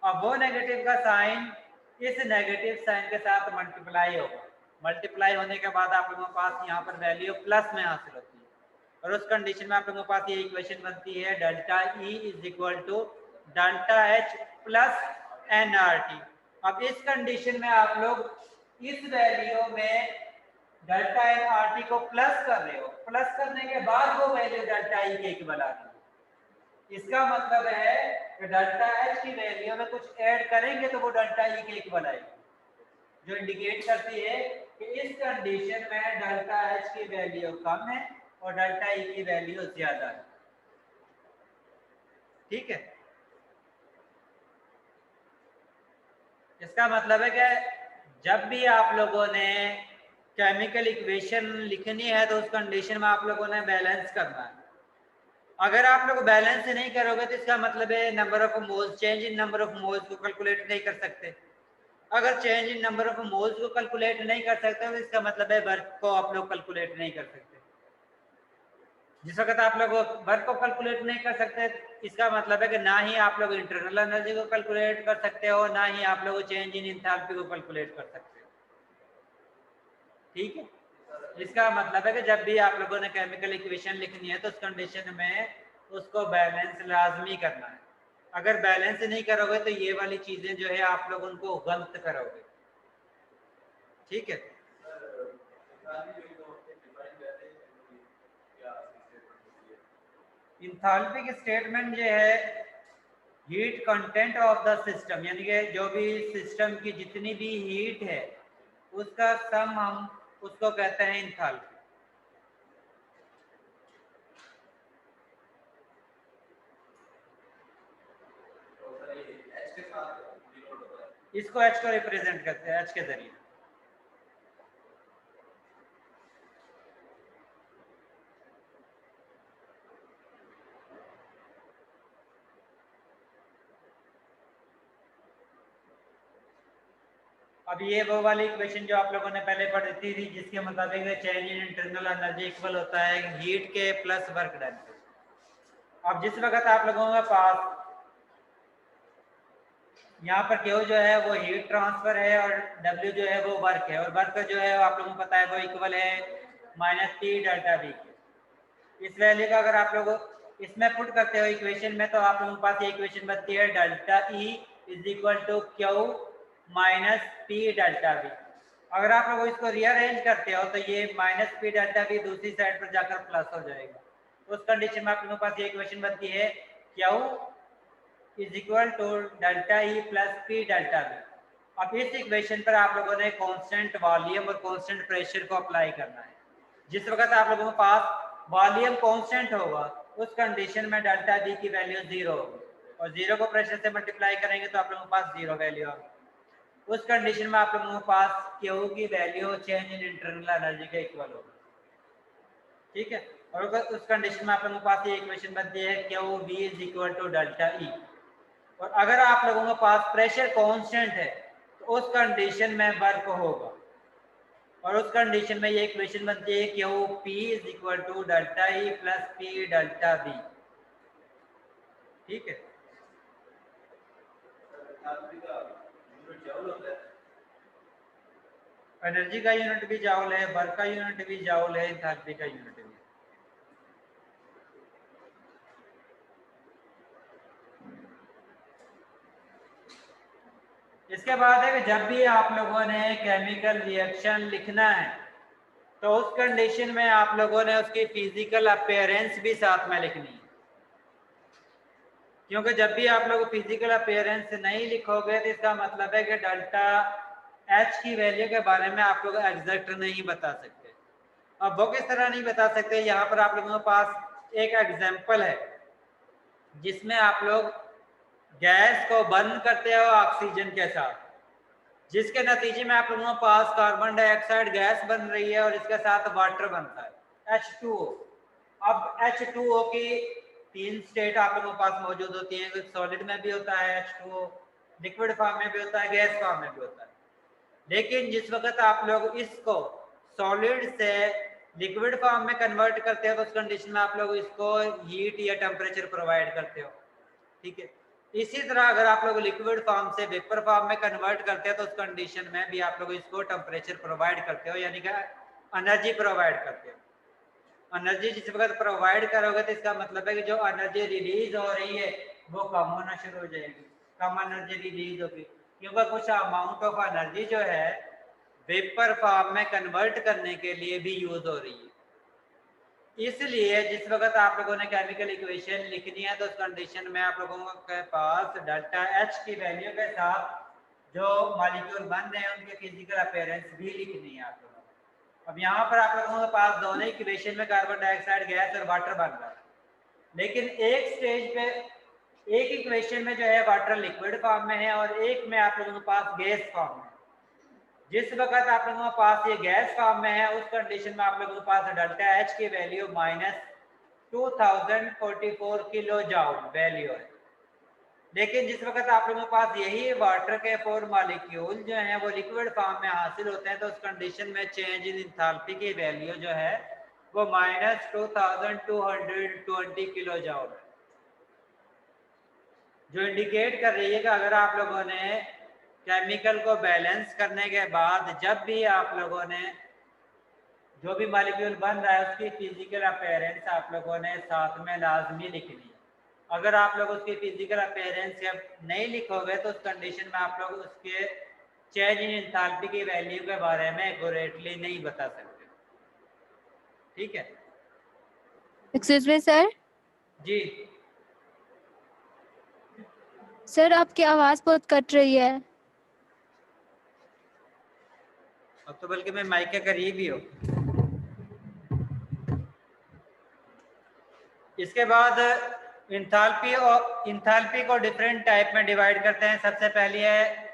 A: अब वो नेगेटिव का साइन इस नेगेटिव साइन के साथ मल्टीप्लाई होगा। मल्टीप्लाई होने के बाद आप लोगों के पास यहाँ पर वैल्यू प्लस में हासिल होती है, और उस कंडीशन में आप लोगों के पास ये इक्वेशन बनती है delta E is equal to delta H plus N R T. अब इस कंडीशन में आप लोग इस वैल्यू में डेल्टा एन आर टी को प्लस कर रहे हो, प्लस करने के बाद वो वैल्यू डेल्टा ई के इक्वल आ रही है। इसका मतलब है कि डेल्टा एच की वैल्यू में कुछ ऐड करेंगे तो वो डेल्टा ई के इक्वल आएगी, जो इंडिकेट करती है कि इस कंडीशन में डेल्टा एच की वैल्यू कम है और डेल्टा ई की वैल्यू ज्यादा है। ठीक है, इसका मतलब है कि जब भी आप लोगों ने केमिकल इक्वेशन लिखनी है तो उस कंडीशन में आप लोगों ने बैलेंस करना है। अगर आप लोग बैलेंस नहीं करोगे तो इसका मतलब है number of moles, change in number of moles को कैलकुलेट नहीं कर सकते। अगर change in number of moles को कैलकुलेट नहीं कर सकते तो इसका मतलब है वर्क को आप लोग कैलकुलेट नहीं कर सकते। जिस वक्त आप लोग वर्क को कैलकुलेट नहीं कर सकते इसका मतलब है कि ना ही आप लोग इंटरनल एनर्जी को कैलकुलेट कर सकते हो, ना ही आप लोग चेंज इन एंथैल्पी को कैलकुलेट कर सकते हो। ठीक है, इसका मतलब है कि जब भी आप लोगों ने केमिकल इक्वेशन लिखनी है तो उस कंडीशन में उसको बैलेंस लाजमी करना है। अगर बैलेंस नहीं करोगे तो ये वाली चीजें जो है आप लोग उनको गलत करोगे। ठीक है, इंथैल्पी की स्टेटमेंट जो है heat content of the system, यानी कि जो भी सिस्टम की जितनी भी हीट है उसका सम हम उसको कहते हैं इंथैल्पी। इसको एच को रिप्रेजेंट करते हैं, एच के जरिए। अब ये वो वाली इक्वेशन जो आप लोगों ने पहले पढ़ी थी जिसके मुताबिक change in internal energy equal होता है हीट के प्लस वर्क डन। अब जिस वक्त आप लोगों के पास यहाँ पर Q जो है वो हीट ट्रांसफर है और W जो है वो वर्क है, और वर्क जो है आप लोगों को पता है वो इक्वल है माइनस P डेल्टा V। इस वैल्यू का अगर आप लोग इसमें पुट करते हो इक्वेशन में तो आप लोगों के पास ये इक्वेशन बनती है delta E is equal to Q minus P delta V। अगर आप लोग इसको रीअरेंज करते हो तो ये माइनस P डेल्टा V दूसरी साइड पर जाकर प्लस हो जाएगा। उस कंडीशन में आप लोगों के पास ये इक्वेशन बनती है Q is equal to delta E plus P delta V. अब इस इक्वेशन पर आप लोगों ने कांस्टेंट वॉल्यूम और कांस्टेंट प्रेशर को अप्लाई करना है। जिस वक्त आप लोगों के पास वॉल्यूम कांस्टेंट होगा उस कंडीशन में डेल्टा बी की वैल्यू 0 होगी, और 0 को प्रेशर से मल्टीप्लाई करेंगे तो आप लोगों के पास 0 वैल्यू होगी। उस कंडीशन में आप लोगों के पास क्यू की value change in internal energy के इक्वल होगी। ठीक है, और उस कंडीशन में आप लोगों के पास ये इक्वेशन बनती है Q V is equal to delta E. और अगर आप लोगों के पास प्रेशर कांस्टेंट है तो उस कंडीशन में वर्क होगा, और उस कंडीशन में ये इक्वेशन बनती है Q P is equal to delta E plus P delta V. ठीक है, एनर्जी का यूनिट भी जाउल है, वर्क का यूनिट भी जाउल है, एंथैल्पी का यूनिट भी। इसके बाद है कि जब भी आप लोगों ने केमिकल रिएक्शन लिखना है तो उस कंडीशन में आप लोगों ने उसकी फिजिकल अपीयरेंस भी साथ में लिखनी है, क्योंकि जब भी आप लोग फिजिकल अपीयरेंस नहीं लिखोगे तो इसका मतलब है कि डेल्टा एच की वैल्यू के बारे में आप लोग एग्जैक्ट नहीं बता सकते। अब वो किस तरह नहीं बता सकते, यहाँ पर आप लोगों के पास एक एग्जाम्पल है जिसमें आप लोग गैस को बर्न करते हो ऑक्सीजन के साथ, जिसके नतीजे में आप लोगों के पास कार्बन डाइऑक्साइड गैस बन रही है और इसके साथ वाटर बनता है। H2O। अब H2O की 3 स्टेट आप लोगों के पास मौजूद होती हैं, सॉलिड में भी होता है H2O, लिक्विड फॉर्म में भी होता है, गैस फॉर्म में भी होता है। लेकिन जिस वक्त आप लोग इसको सॉलिड से लिक्विड फॉर्म में कन्वर्ट करते हो तो उस कंडीशन में आप लोग इसको हीट या टेम्परेचर प्रोवाइड करते हो, ठीक है। इसी तरह अगर आप लोग लिक्विड फॉर्म से वेपर फॉर्म में कन्वर्ट करते हो तो उस कंडीशन में भी आप लोग इसको टेम्परेचर प्रोवाइड करते हो, यानी कि एनर्जी प्रोवाइड करते हो। एनर्जी जिस वक्त प्रोवाइड करोगे तो इसका मतलब है कि जो एनर्जी रिलीज हो रही है वो कम होना शुरू हो जाएगी, कम एनर्जी रिलीज होगी, क्योंकि कुछ अमाउंट ऑफ एनर्जी जो है वेपर फॉर्म में कन्वर्ट करने के लिए भी यूज हो रही है। इसलिए जिस वक्त आप लोगों ने केमिकल इक्वेशन लिखनी है तो उस कंडीशन में आप लोगों के पास डेल्टा एच की वैल्यू के साथ जो मॉलिक्यूल बन रहे हैं उनके फिजिकल अपीयरेंस भी लिखनी है आप लोगों को। अब यहाँ पर आप लोगों के पास दोनों इक्वेशन में कार्बन डाइऑक्साइड गैस और वाटर बन रहा है, लेकिन एक स्टेज पे एक इक्वेशन में जो है वाटर लिक्विड फॉर्म में है और एक में आप लोगों के पास गैस फॉर्म में। जिस वक्त आप लोगों के पास ये गैस फॉर्म में है उस कंडीशन में आप लोगों के पास डेल्टा एच की वैल्यू -2044 किलो जूल वैल्यू है। लेकिन जिस वक्त आप लोगों के पास यही वाटर के 4 मॉलिक्यूल जो हैं वो लिक्विड फॉर्म में हासिल होते हैं तो उस कंडीशन में चेंज इन एंथैल्पी की वैल्यू जो है वो -2220 किलो जूल है, जो इंडिकेट कर रही है कि अगर आप लोगों ने केमिकल को बैलेंस करने के बाद जब भी आप लोगों ने जो भी मॉलिक्यूल बन रहा है उसकी फिजिकल अपीयरेंस आप लोगों ने साथ में लाजमी लिखनी है। अगर आप लोग उसकी फिजिकल अपीयरेंस नहीं लिखोगे तो उस कंडीशन में आप लोग उसके चेंज इन एंथैल्पी की वैल्यू के बारे में एक्यूरेटली नहीं बता सकते, ठीक है।
F: Excuse me sir.
A: जी
F: सर आपकी आवाज बहुत कट रही है।
A: अब तो बल्कि मैं माइक के करीब ही हूँ। इसके बाद इंथैल्पी को डिफरेंट टाइप में डिवाइड करते हैं। सबसे पहले है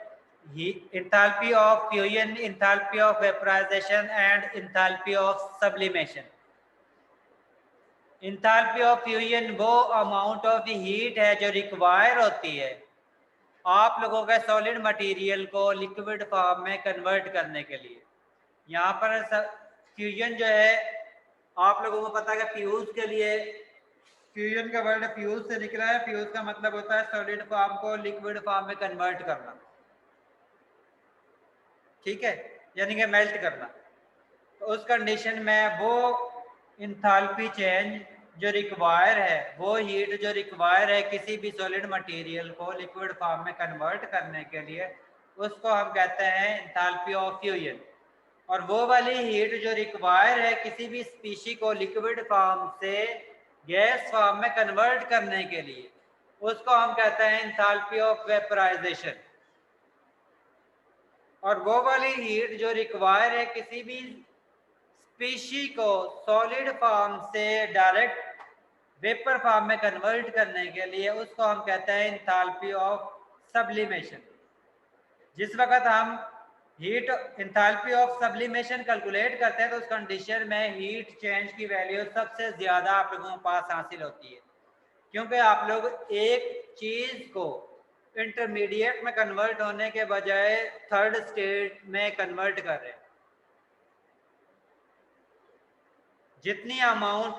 A: enthalpy of fusion, enthalpy of vaporisation and enthalpy of sublimation. Enthalpy of fusion वो अमाउंट ऑफ हीट है जो रिक्वायर होती है आप लोगों के सॉलिड मटेरियल को लिक्विड फॉर्म में कन्वर्ट करने के लिए। यहाँ पर फ्यूजन जो है आप लोगों को पता है कि फ्यूज के लिए फ्यूजन का वर्ड फ्यूज से निकला है। फ्यूज का मतलब होता है सॉलिड फॉर्म को लिक्विड फॉर्म में कन्वर्ट करना, ठीक है, यानी कि मेल्ट करना। तो उस कंडीशन में वो इंथैल्पी चेंज जो रिक्वायर है, वो हीट जो रिक्वायर है किसी भी सॉलिड मटेरियल को लिक्विड फॉर्म में कन्वर्ट करने के लिए, उसको हम कहते हैं इंथैल्पी ऑफ फ्यूजन। और वो वाली हीट जो रिक्वायर है किसी भी स्पीशी को लिक्विड फॉर्म से गैस फॉर्म में कन्वर्ट करने के लिए, उसको हम कहते हैं इंथैल्पी ऑफ वेपराइजेशन। और वो वाली हीट जो रिक्वायर है किसी भी स्पीशी को सॉलिड फॉर्म से डायरेक्ट वेपर फॉर्म में कन्वर्ट करने के लिए, उसको हम कहते हैं इंथैल्पी ऑफ सब्लिमेशन। जिस वक्त हम heat enthalpy of sublimation calculate करते हैं तो उस कंडीशन में हीट चेंज की वैल्यू सबसे ज़्यादा आप लोगों के पास हासिल होती है, क्योंकि आप लोग एक चीज़ को इंटरमीडिएट में कन्वर्ट होने के बजाय थर्ड स्टेट में कन्वर्ट कर रहे हैं। जितनी अमाउंट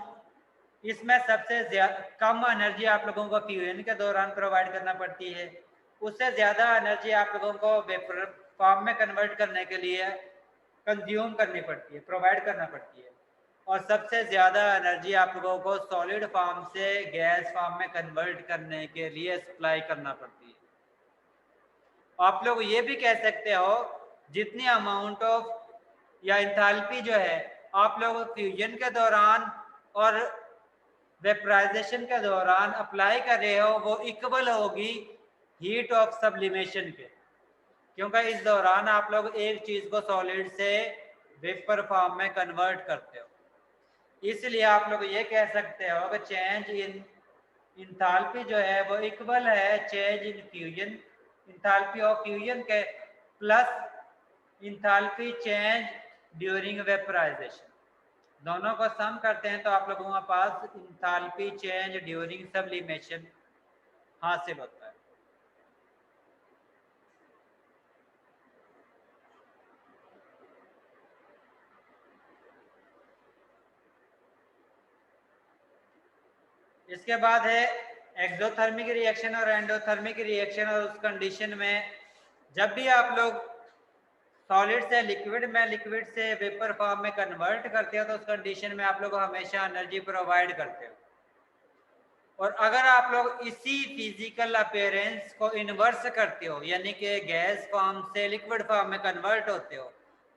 A: इसमें सबसे कम एनर्जी आप लोगों को फ्यूजन के दौरान प्रोवाइड करना पड़ती है, उससे ज़्यादा एनर्जी आप लोगों को वेपर फॉर्म में कन्वर्ट करने के लिए कंज्यूम करनी पड़ती है, प्रोवाइड करना पड़ती है। और सबसे ज़्यादा एनर्जी आप लोगों को सॉलिड फॉर्म से गैस फॉर्म में कन्वर्ट करने के लिए सप्लाई करना पड़ती है। आप लोग ये भी कह सकते हो जितनी अमाउंट ऑफ या इंथैल्पी जो है आप लोग फ्यूजन के दौरान और वेपराइजेशन के दौरान अप्लाई कर रहे हो वो इक्वल होगी हीट ऑफ सब्लिमेशन के, क्योंकि इस दौरान आप लोग एक चीज़ को सॉलिड से वेपर फॉर्म में कन्वर्ट करते हो। इसलिए आप लोग ये कह सकते हो कि चेंज इन इंथैल्पी जो है वो इक्वल है change in fusion, enthalpy of fusion के plus enthalpy change during vaporization. दोनों को सम करते हैं तो आप लोगों के पास इंथाल्पी चेंज ड्यूरिंग सब्लिमेशन हासिल होता है। इसके बाद है एक्सोथर्मिक रिएक्शन और एंडोथर्मिक रिएक्शन। और उस कंडीशन में जब भी आप लोग सॉलिड से लिक्विड में, लिक्विड से वेपर फॉर्म में कन्वर्ट करते हो तो उस कंडीशन में आप लोग हमेशा एनर्जी प्रोवाइड करते हो। और अगर आप लोग इसी फिजिकल अपीयरेंस को इन्वर्स करते हो, यानी कि गैस फॉर्म से लिक्विड फॉर्म में कन्वर्ट होते हो,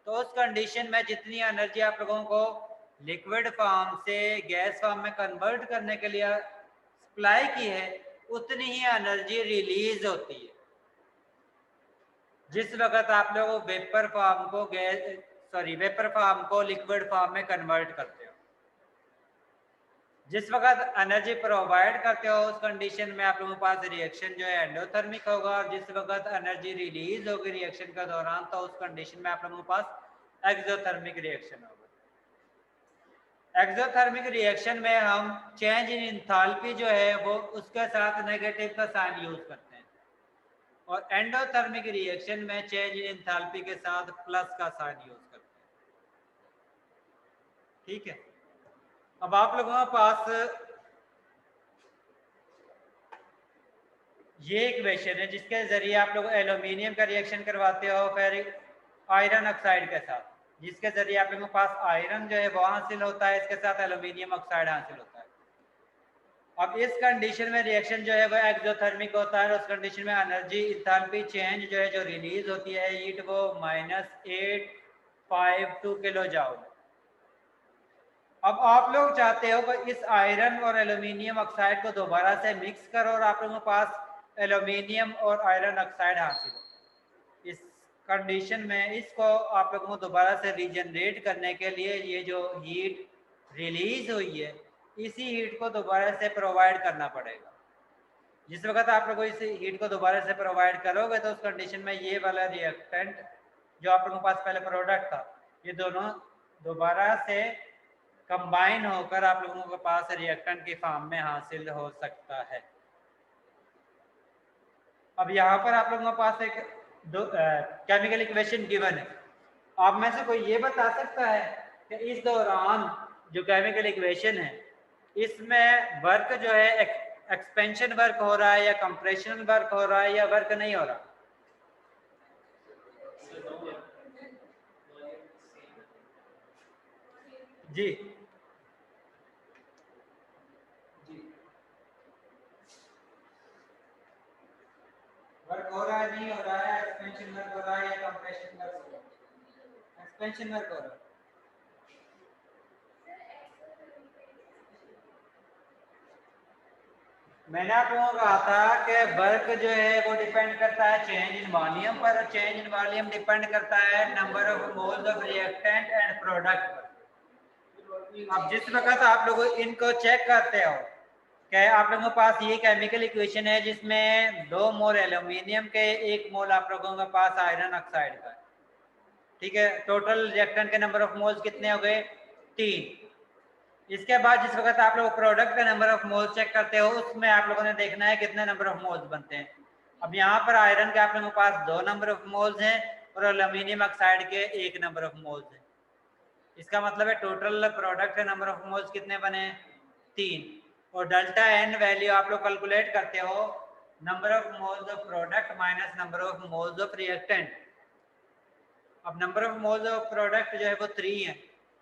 A: तो उस कंडीशन में जितनी एनर्जी आप लोगों को लिक्विड फॉर्म से गैस फॉर्म में कन्वर्ट करने के लिए सप्लाई की है, उतनी ही एनर्जी रिलीज होती है जिस वक्त आप लोग वेपर फॉर्म को वेपर फॉर्म को लिक्विड फॉर्म में कन्वर्ट करते हो। जिस वक्त एनर्जी प्रोवाइड करते हो उस कंडीशन में आप लोगों के पास रिएक्शन जो है एंडोथर्मिक होगा, और जिस वक्त एनर्जी रिलीज होगी रिएक्शन के दौरान तो उस कंडीशन में आप लोगों के पास एक्सोथर्मिक रिएक्शन होगा। एक्सोथर्मिक रिएक्शन में हम चेंज इन एंथैल्पी जो है वो उसके साथ नेगेटिव का साइन यूज करते हैं, और एंडोथर्मिक रिएक्शन में चेंज इन एंथैल्पी के साथ प्लस का साइन यूज करते हैं। ठीक है, अब आप लोगों के पास ये इक्वेशन है जिसके जरिए आप लोग एल्यूमिनियम का रिएक्शन करवाते हो फिर आयरन ऑक्साइड के साथ, जिसके जरिए आप लोगों के पास आयरन जो है वो हासिल होता है, इसके साथ एल्यूमिनियम ऑक्साइड हासिल होता है। अब इस कंडीशन में रिएक्शन जो है वो एक्सोथर्मिक होता है, और उस कंडीशन में एनर्जी एंथैल्पी चेंज जो है जो रिलीज होती है हीट वो -852 किलो जूल। अब आप लोग चाहते हो कि इस आयरन और एल्यूमिनियम ऑक्साइड को दोबारा से मिक्स करो और आप लोगों के पास एल्यूमिनियम और आयरन ऑक्साइड हासिल हो। इस कंडीशन में इसको आप लोगों को दोबारा से रीजनरेट करने के लिए ये जो हीट रिलीज हुई है इसी हीट को दोबारा से प्रोवाइड करना पड़ेगा। जिस वक्त आप लोग इस हीट को दोबारा से प्रोवाइड करोगे तो उस कंडीशन में ये वाला रिएक्टेंट जो आप लोगों के पास पहले प्रोडक्ट था ये दोनों दोबारा से कंबाइन होकर आप लोगों के पास रिएक्टेंट की फॉर्म में हासिल हो सकता है। अब यहाँ पर आप लोगों के पास एक केमिकल इक्वेशन गिवन है। आप में से कोई ये बता सकता है कि इस दौरान जो केमिकल इक्वेशन है इसमें वर्क जो है एक्सपेंशन वर्क हो रहा है या कंप्रेशन वर्क हो रहा है या वर्क नहीं हो रहा? जी वर्क हो रहा है, नहीं हो रहा है, एक्सपेंशन वर्क हो रहा है या कंप्रेशन वर्क हो रहा है? एक्सपेंशन वर्क हो रहा है। मैंने आप लोगों को कहा था कि वर्क जो है वो डिपेंड करता है चेंज इन वॉल्यूम पर, और चेंज इन वॉल्यूम डिपेंड करता है number of moles of reactant and product पर। अब जिस वक्त आप लोग इनको चेक करते हो कि आप लोगों के पास ये केमिकल इक्वेशन है जिसमें 2 मोल एल्यूमिनियम के 1 मोल आप लोगों के पास आयरन ऑक्साइड का, ठीक है, टोटल रिएक्टेंट के नंबर ऑफ मोल्स कितने हो गए? 3। इसके बाद जिस वक्त आप लोग प्रोडक्ट का नंबर ऑफ मोल्स चेक करते हो उसमें आप लोगों ने देखना है कितने नंबर ऑफ मोल्स बनते हैं। अब यहाँ पर आयरन के आप लोगों के पास 2 नंबर ऑफ मोल्स हैं और एल्यूमिनियम ऑक्साइड के 1 नंबर ऑफ मोल्स हैं। इसका मतलब है टोटल प्रोडक्ट के नंबर ऑफ मोल्स कितने बने? 3। और डेल्टा एन वैल्यू आप लोग कैलकुलेट करते हो number of moles of product minus number of moles of reactant. अब number of moles of product जो है वो 3 है,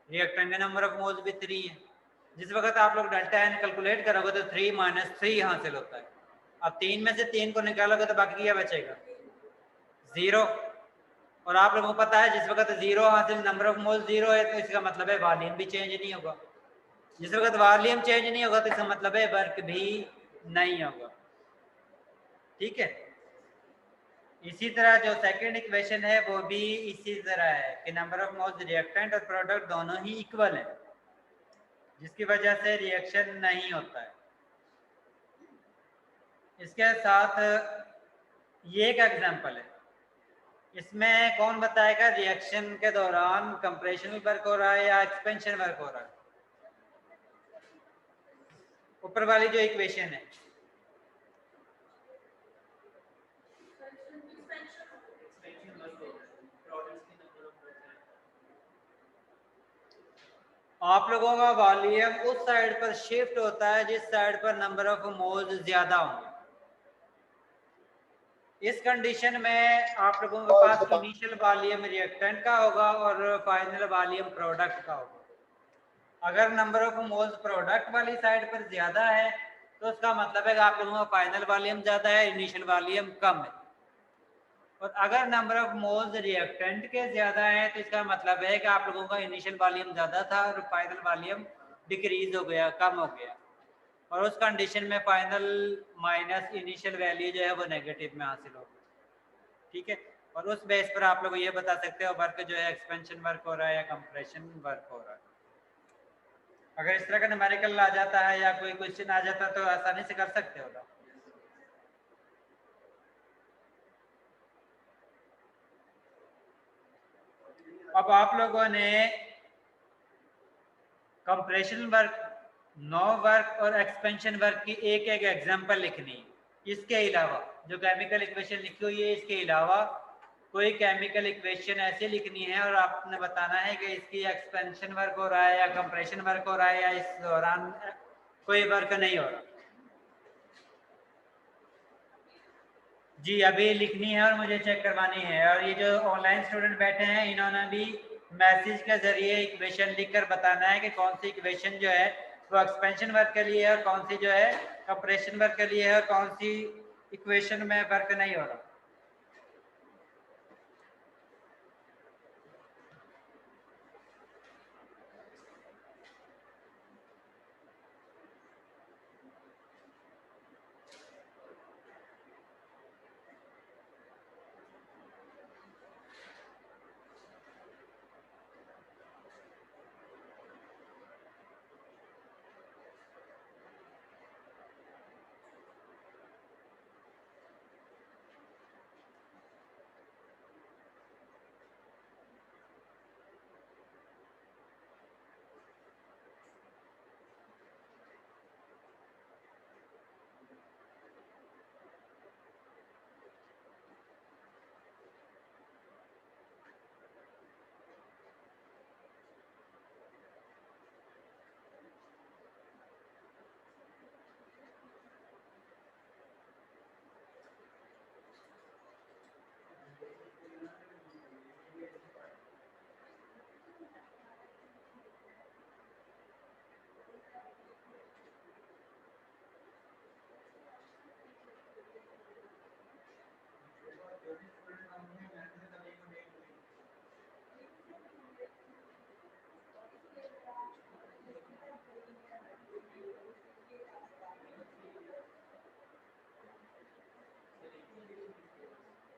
A: रिएक्टेंट के नंबर ऑफ मोल्स भी 3 है। जिस वक्त आप लोग डेल्टा एन कैलकुलेट करोगे तो 3 - 3 हासिल होता है। अब 3 में से 3 को निकालोगे तो बाकी क्या बचेगा? 0। और आप लोगों को पता है जिस वक्त 0 हासिल नंबर ऑफ मोल्स 0 है तो इसका मतलब है वॉल्यूम भी चेंज नहीं होगा। जिस वक्त वॉल्यूम चेंज नहीं होगा तो इसका मतलब है वर्क भी नहीं होगा। ठीक है, इसी तरह जो सेकंड इक्वेशन है वो भी इसी तरह है कि नंबर ऑफ मोल्स रिएक्टेंट और प्रोडक्ट दोनों ही इक्वल है, जिसकी वजह से रिएक्शन नहीं होता है। इसके साथ ये एक एग्जांपल है इसमें कौन बताएगा रिएक्शन के दौरान कंप्रेशन वर्क हो रहा है या एक्सपेंशन वर्क हो रहा है? ऊपर वाली जो इक्वेशन है, आप लोगों का वॉल्यूम उस साइड पर शिफ्ट होता है जिस साइड पर नंबर ऑफ मोल्स ज्यादा होंगे। इस कंडीशन में आप लोगों के पास इनिशियल वॉल्यूम रिएक्टेंट का होगा और फाइनल वॉल्यूम प्रोडक्ट का होगा। अगर नंबर ऑफ मोल्स प्रोडक्ट वाली साइड पर ज्यादा है तो उसका मतलब है कि आप लोगों का फाइनल वॉल्यूम ज्यादा है, इनिशियल वॉल्यूम कम है। और अगर नंबर ऑफ मोल्स रिएक्टेंट के ज्यादा है तो इसका मतलब है कि आप लोगों का इनिशियल वॉल्यूम ज्यादा था और फाइनल वॉल्यूम डिक्रीज हो गया, कम हो गया, और उस कंडीशन में फाइनल माइनस इनिशियल वैल्यू जो है वो नेगेटिव में हासिल होगी। ठीक है, और उस बेस पर आप लोग ये बता सकते हो वर्क जो है एक्सपेंशन वर्क हो रहा है या कंप्रेशन वर्क हो रहा है। अगर इस तरह का न्यूमेरिकल आ जाता है या कोई क्वेश्चन आ जाता है तो आसानी से कर सकते हो ना। अब आप लोगों ने कंप्रेशन वर्क, नो वर्क और एक्सपेंशन वर्क की एक एक एग्जांपल लिखनी है। इसके अलावा जो केमिकल इक्वेशन लिखी हुई है इसके अलावा कोई केमिकल इक्वेशन ऐसे लिखनी है और आपने बताना है कि इसकी एक्सपेंशन वर्क हो रहा है या कंप्रेशन वर्क हो रहा है या इस दौरान कोई वर्क नहीं हो रहा। जी अभी लिखनी है और मुझे चेक करवानी है। और ये जो ऑनलाइन स्टूडेंट बैठे हैं इन्होंने भी मैसेज के जरिए इक्वेशन लिखकर बताना है कि कौन सी इक्वेशन जो है वो एक्सपेंशन वर्क के लिए है और कौन सी जो है कंप्रेशन वर्क के लिए है और कौन सी इक्वेशन में वर्क नहीं हो रहा।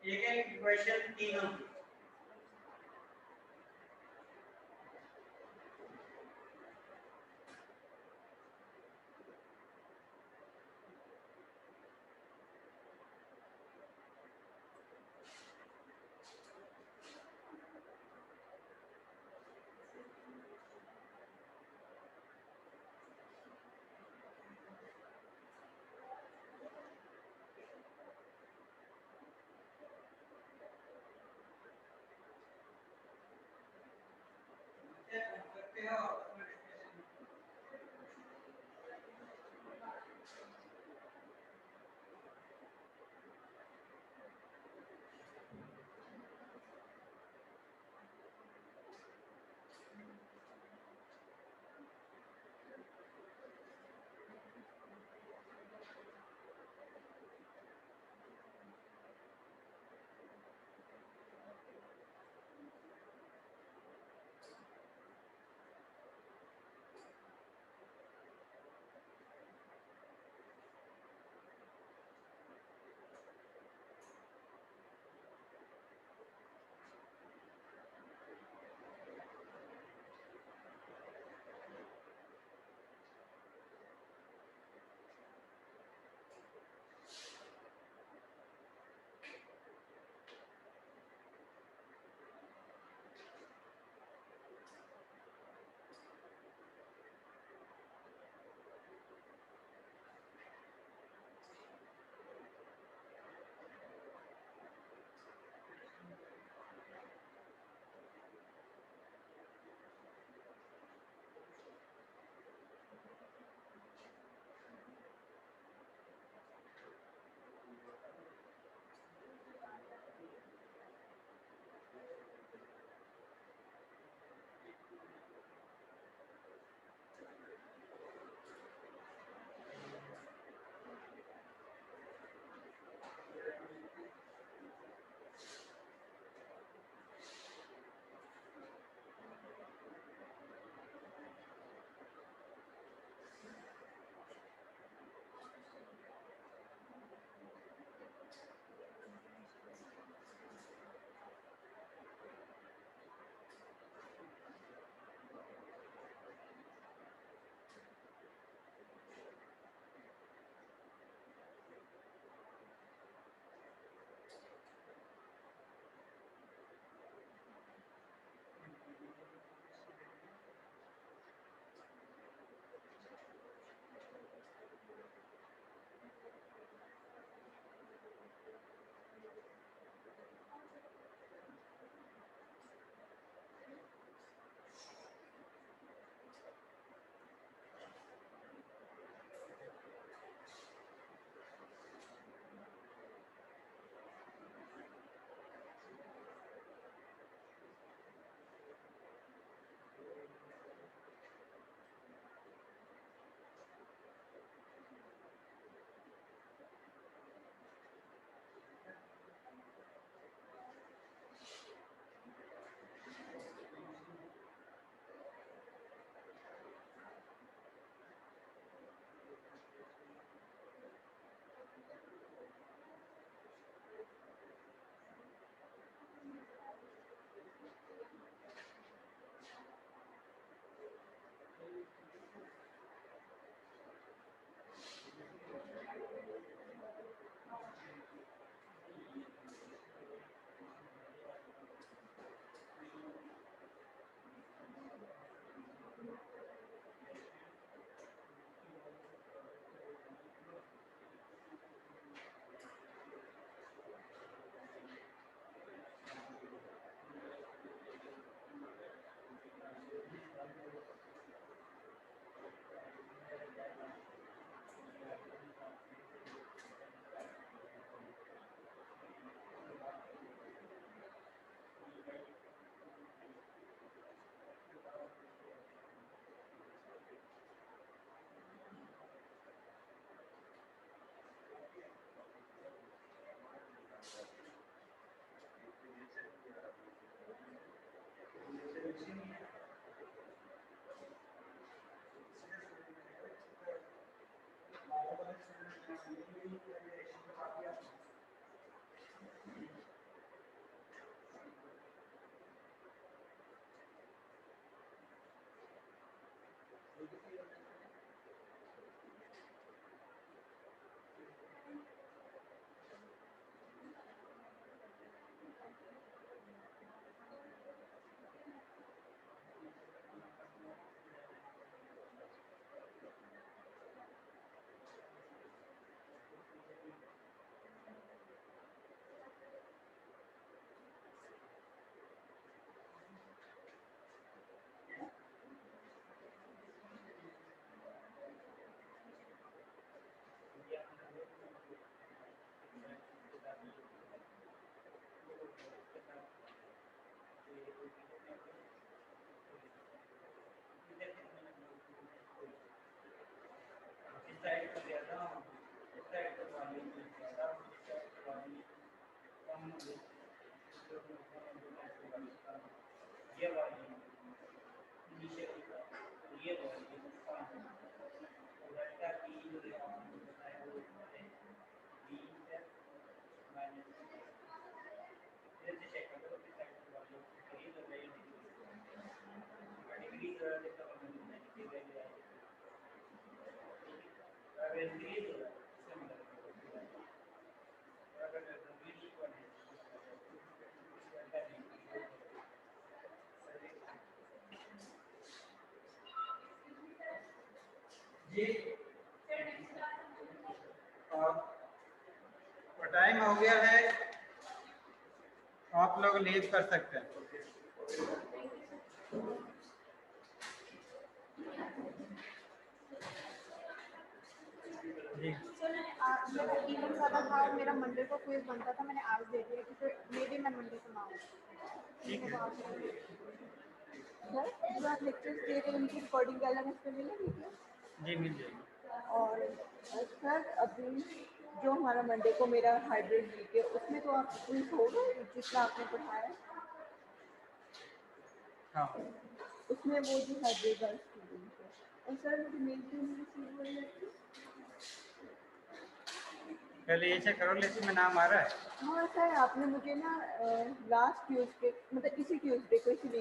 A: एक एक इक्वेशन तीनों की। ये वाली नीचे ये वाली डेल्टा की जो बताया वो बी है माइनस फिर से चेक करो कि साइड वाली डिग्री तो नहीं डिग्री जो है इसका मतलब नेगेटिव वैल्यू है अगर इंक्रीज हो रहा है इसका मतलब अगर डिग्री इक्वल है जी और टाइम हो गया है, आप लोग लीव कर सकते हैं। जी
K: मेरा इवेंट ज़्यादा था और मेरा मंडे को क्विज बनता था, मैंने आज दे दिया क्योंकि मे भी मैं मंडे को ना हूँ। सर जो आप लेक्चर्स दे रहे हैं उनकी रिकॉर्डिंग LMS पे मिलेगी क्या?
A: जी मिल जाएगी।
K: और सर अभी जो हमारा मंडे को मेरा हाइब्रिड वीक है उसमें तो आप क्विज होगा जितना आपने पढ़ाया?
A: हाँ
K: उसमें वो जो हाइब्रिड वाला स्टूडेंट है। और सर मुझे मेल क्यों नहीं रिसीव हो रही है?
A: पहले ये चेक करो लिस्ट में नाम आ रहा है।
K: हाँ सर आपने मुझे ना लास्ट ट्यूसडे मतलब इसी ट्यूसडे को इसी वीक